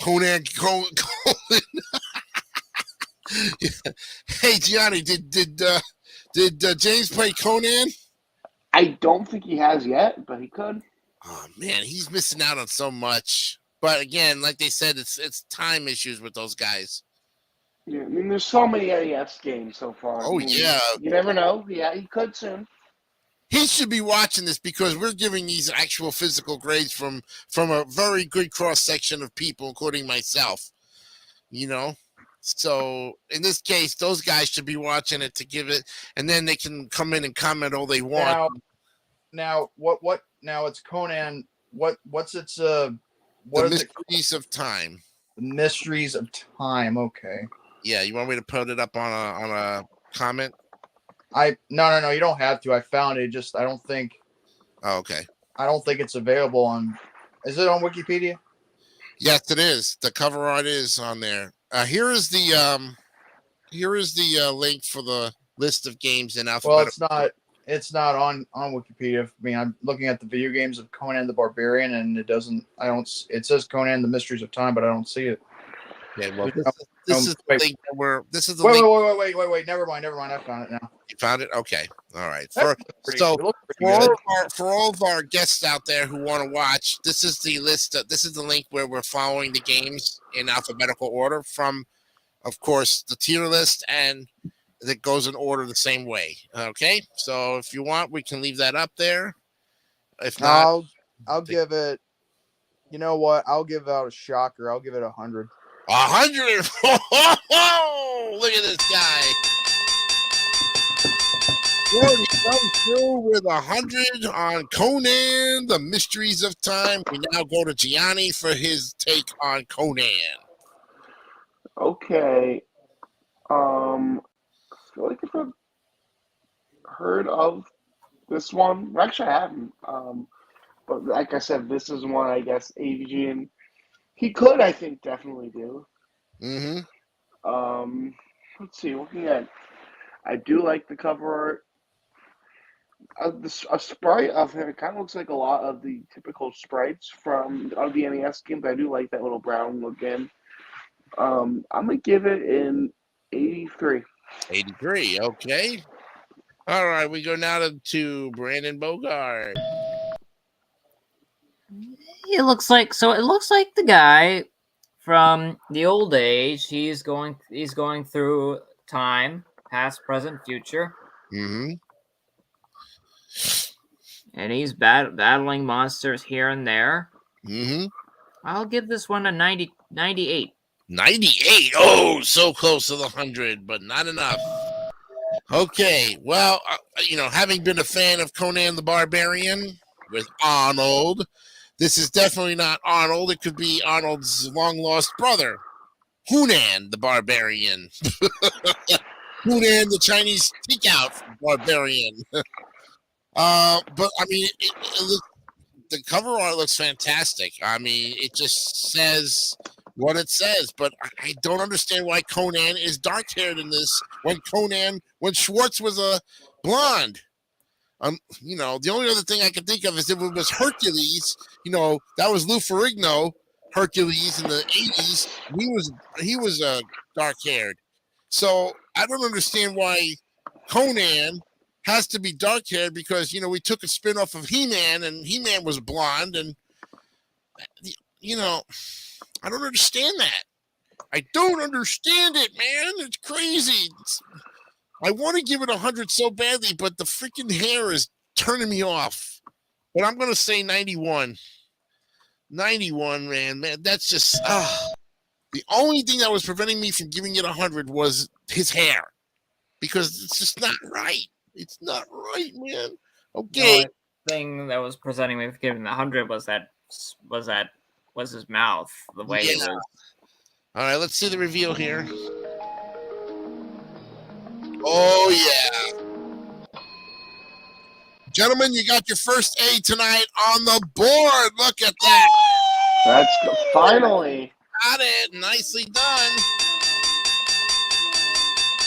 Hey Gianni, did James play Conan? I don't think he has yet, but he could. Oh man, he's missing out on so much. But again, like they said, it's time issues with those guys. Yeah, I mean, there's so many NES games so far. Oh, yeah. You never know. Yeah, he could soon. He should be watching this because we're giving these actual physical grades from a very good cross section of people, including myself. So in this case, those guys should be watching it to give it, and then they can come in and comment all they want. Now what? Now it's Conan. What's its The Mysteries of Time. The Mysteries of Time. Okay. Yeah, you want me to put it up on a comment? No, you don't have to. I found it. Just I don't think. Oh, okay. I don't think it's available on. Is it on Wikipedia? Yes, it is. The cover art is on there. Here is the link for the list of games in alphabetical. Well, it's not on Wikipedia. I mean, I'm looking at the video games of Conan the Barbarian, and it doesn't. It says Conan: The Mysteries of Time, but I don't see it. Yeah, well, this is the link that this is the wait, link. Wait. Never mind. I found it now. You found it? Okay. All right. For all of our guests out there who want to watch, this is the list. This is the link where we're following the games in alphabetical order from, of course, the tier list, and it goes in order the same way. Okay. So if you want, we can leave that up there. If not, I'll give it. You know what? I'll give out a shocker. I'll give it 100. 100. Look at this guy. Jordy comes through with 100 on Conan, The Mysteries of Time. We now go to Gianni for his take on Conan. Okay. I feel like I've heard of this one. Well, actually, I haven't. But like I said, this is one I guess Adrian he could, I think, definitely do. Mm-hmm. Let's see. Looking at, I do like the cover art. A sprite of him. It kind of looks like a lot of the typical sprites from the NES games. I do like that little brown look in. I'm gonna give it an 83. 83. Okay. All right. We go now to Brandon Bogart. It looks like the guy from the old age. He's going through time, past, present, future. Mm-hmm. And he's battling monsters here and there. Mm-hmm. I'll give this one a 98. 98. Oh, so close to the 100, but not enough. Okay. Well, having been a fan of Conan the Barbarian with Arnold, this is definitely not Arnold. It could be Arnold's long-lost brother, Hunan the Barbarian. Hunan the Chinese takeout barbarian. But, I mean, the cover art looks fantastic. I mean, it just says what it says, but I don't understand why Conan is dark-haired in this when Schwartz was a blonde. The only other thing I can think of is if it was Hercules, that was Lou Ferrigno, Hercules in the 80s. He was dark-haired. So I don't understand why Conan has to be dark-haired because, we took a spin-off of He-Man and He-Man was blonde and, I don't understand that. I don't understand it, man. It's crazy. I want to give it 100 so badly, but the freaking hair is turning me off. But I'm going to say 91. 91, man. That's just the only thing that was preventing me from giving it 100 was his hair. Because it's just not right. It's not right, man. Okay. The only thing that was presenting me from giving the 100 was his mouth, the way it was. All right, let's see the reveal here. Oh, yeah. Gentlemen, you got your first A tonight on the board. Look at that. That's finally. Got it. Nicely done.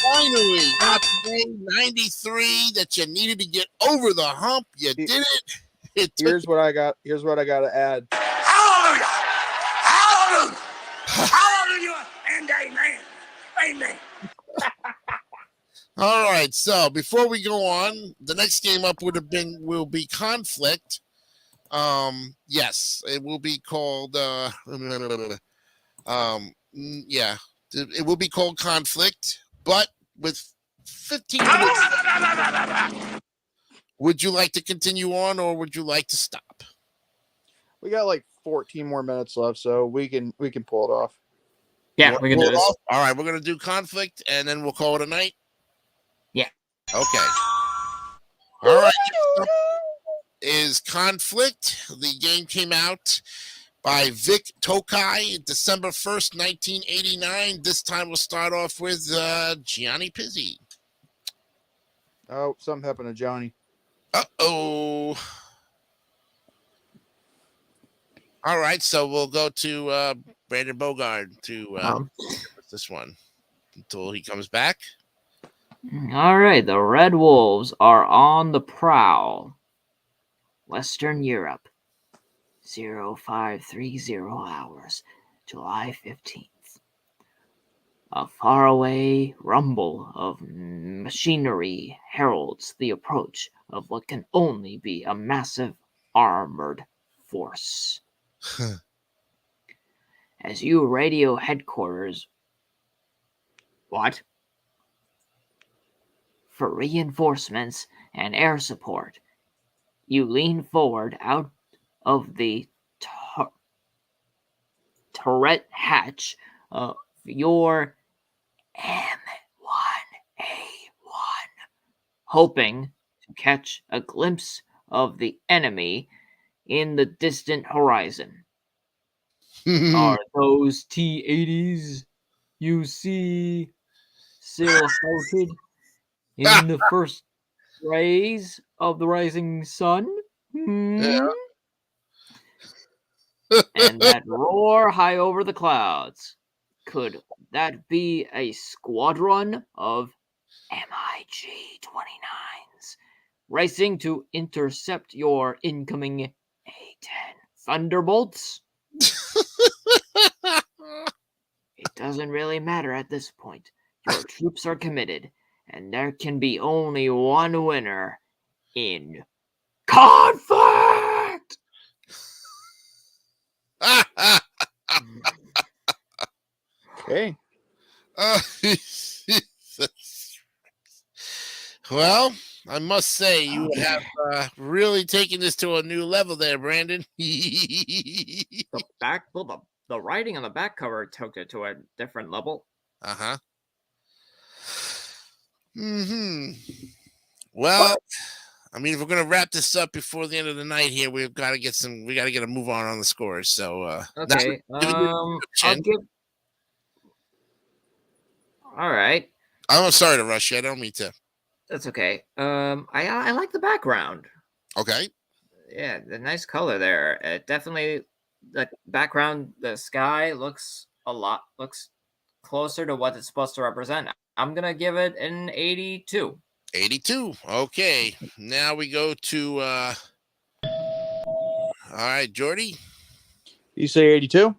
Finally, got the 93 that you needed to get over the hump. You did it. Here's what I got to add. Hallelujah! Hallelujah! Hallelujah! And amen. Amen. All right, so before we go on, the next game up will be Conflict. Yes, it will be called it will be called Conflict, but with 15 minutes. Would you like to continue on or would you like to stop? We got like 14 more minutes left, so we can pull it off. Yeah, we can do this. All right, we're going to do Conflict and then we'll call it a night. Yeah. Okay. All right. Is Conflict. The game came out by Vic Tokai, December 1st, 1989. This time we'll start off with Gianni Pizzi. Oh, something happened to Johnny. Uh-oh. All right, so we'll go to Brandon Bogard to this one until he comes back. All right, the Red Wolves are on the prowl. Western Europe, 0530 hours, July 15th. A faraway rumble of machinery heralds the approach of what can only be a massive armored force. As you radio headquarters... What? For reinforcements and air support, you lean forward out of the turret hatch of your M1A1, hoping to catch a glimpse of the enemy in the distant horizon. Are those T-80s you see silhouetted in the first rays of the rising sun? Yeah. And that roar high over the clouds, could that be a squadron of MiG-29s racing to intercept your incoming A-10 Thunderbolts? It doesn't really matter at this point. Your troops are committed, and there can be only one winner in conflict! Okay. Well, I must say you have really taken this to a new level there, Brandon. The writing on the back cover took it to a different level. Uh-huh. Well, I mean, if we're gonna wrap this up before the end of the night here, we got to get a move on the scores. So okay, I'll give. All right. I'm sorry to rush you. I don't mean to. That's okay. I like the background. Okay. Yeah, the nice color there. It definitely, the background, the sky looks a lot. Looks closer to what it's supposed to represent. I'm gonna give it an 82. 82. Okay. Now we go to all right, Jordy. You say 82?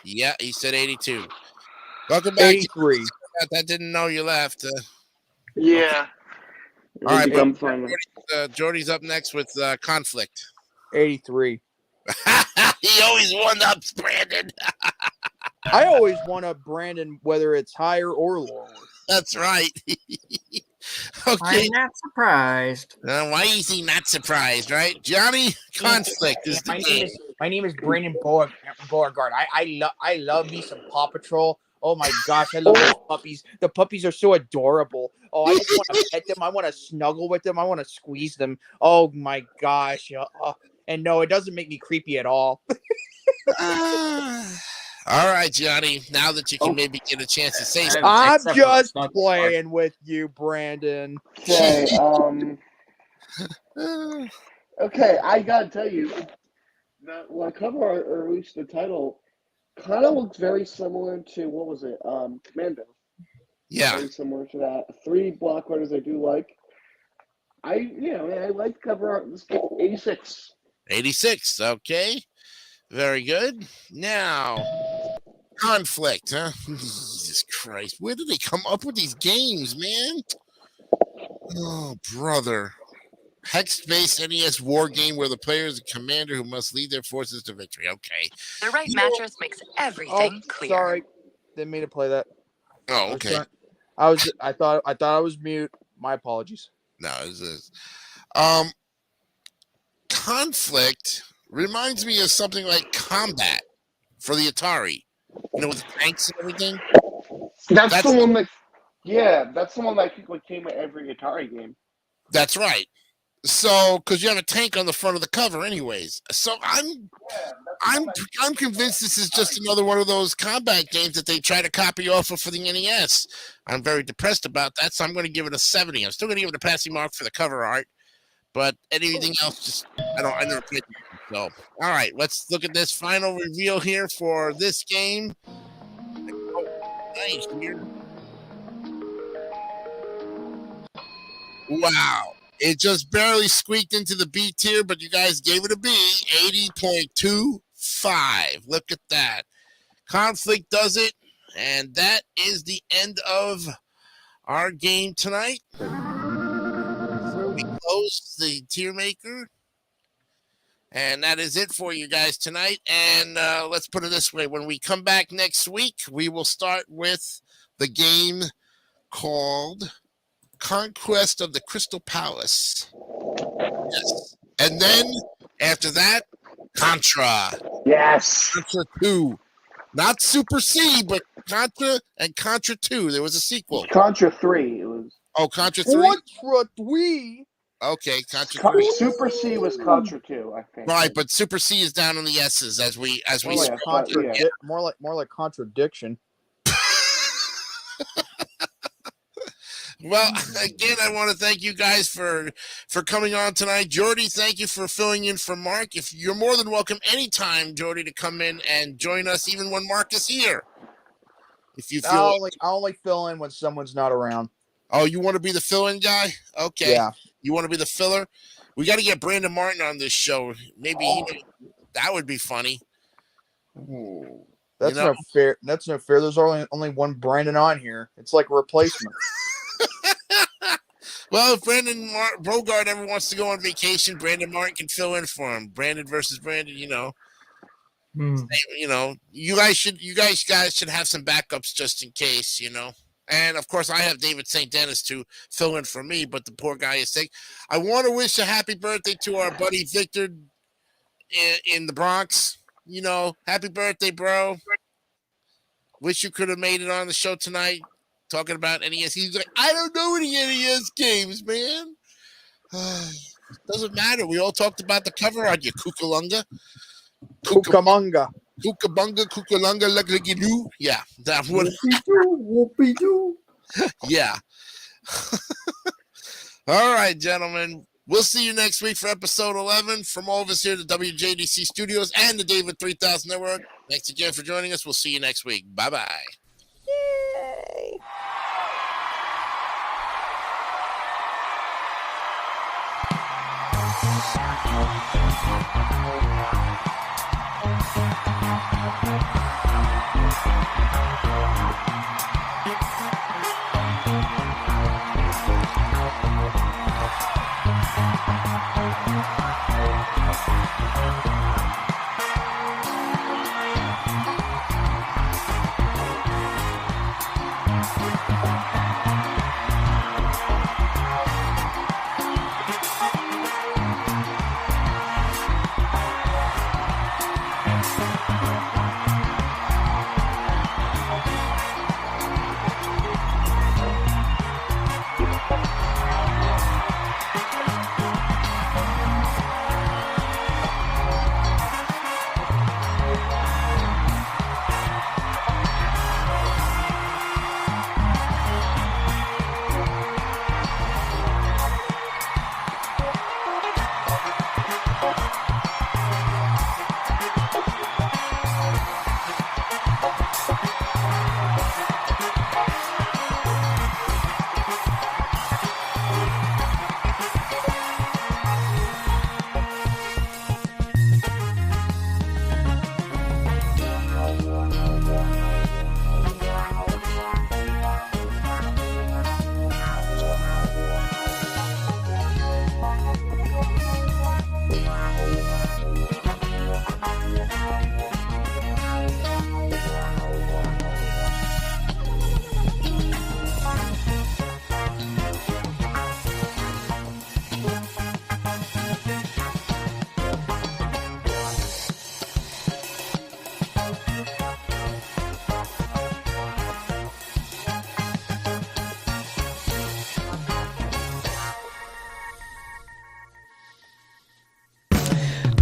Yeah, he said 82. Welcome back. 83. I didn't know you left. Yeah. All right, I'm fine. Jordy's up next with conflict. 83. He always one ups Brandon. I always want up Brandon, whether it's higher or lower. That's right. Okay. I'm not surprised. Why is he not surprised, right? Johnny, conflict is the game. My name is Brandon Beauregard. I love me some Paw Patrol. Oh my gosh, I love those puppies. The puppies are so adorable. Oh, I just want to pet them. I want to snuggle with them. I want to squeeze them. Oh my gosh. And no, it doesn't make me creepy at all. All right, Johnny. Now that you can maybe get a chance to say something. I'm Except for just the snuggle playing with you, Brandon. Okay, okay, I gotta tell you, the cover art, or at least the title, kind of looks very similar to, what was it, Commando. Yeah. Very similar to that. 3 block writers I do like. I like cover art. This game, 86. 86. Okay. Very good. Now, conflict, huh? Jesus Christ. Where do they come up with these games, man? Oh, brother. Hex-based NES war game where the player is a commander who must lead their forces to victory. Okay. The right mattress makes everything clear. Sorry. Didn't mean to play that. Oh, okay. I thought I was mute. My apologies. No, it's this. Conflict reminds me of something like Combat for the Atari. You know, with the tanks and everything. That's the one that, that's the one that I think came with every Atari game. That's right. So, because you have a tank on the front of the cover, anyways. So I'm convinced this is just another one of those combat games that they try to copy off of for the NES. I'm very depressed about that, so I'm going to give it a 70. I'm still going to give it a passing mark for the cover art, but anything else, just I never played it. So, all right, let's look at this final reveal here for this game. Oh, nice here. Wow. It just barely squeaked into the B tier, but you guys gave it a B, 80.25. Look at that. Conflict does it, and that is the end of our game tonight. We close the tier maker, and that is it for you guys tonight. And let's put it this way. When we come back next week, we will start with the game called Conquest of the Crystal Palace. Yes. And then after that, Contra. Yes. Contra 2. Not Super C, but Contra and Contra 2. There was a sequel. Contra 3. It was. Oh, Contra 3? Contra 3? Okay, Contra 3. Super C was Contra 2, I think. Right, but Super C is down on the S's as we More like contradiction. Well, again, I want to thank you guys for coming on tonight. Jordy, thank you for filling in for Mark. If you're more than welcome anytime, Jordy, to come in and join us, even when Mark is here. If you feel I only fill in when someone's not around. Oh, you want to be the fill-in guy? Okay. Yeah. You want to be the filler? We got to get Brandon Martin on this show. Maybe that would be funny. That's no fair. That's no fair. There's only one Brandon on here. It's like a replacement. Well, if Brandon Bogart ever wants to go on vacation, Brandon Martin can fill in for him. Brandon versus Brandon, you know. You guys should have some backups just in case, you know. And of course, I have David St. Dennis to fill in for me, but the poor guy is sick. I want to wish a happy birthday to our buddy Victor in the Bronx. You know, happy birthday, bro. Wish you could have made it on the show tonight. Talking about NES. He's like, I don't know any NES games, man. Doesn't matter. We all talked about the cover art, you kookalunga. Cucamonga. Kookabunga, kookalunga, luckily. Yeah, that one. Whoopie-doo. Yeah. All right, gentlemen. We'll see you next week for episode 11 from all of us here at the WJDC Studios and the David 3000 Network. Thanks again for joining us. We'll see you next week. Bye-bye. Yay!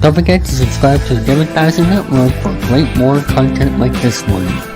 Don't forget to subscribe to the David 3000 Network for great more content like this one.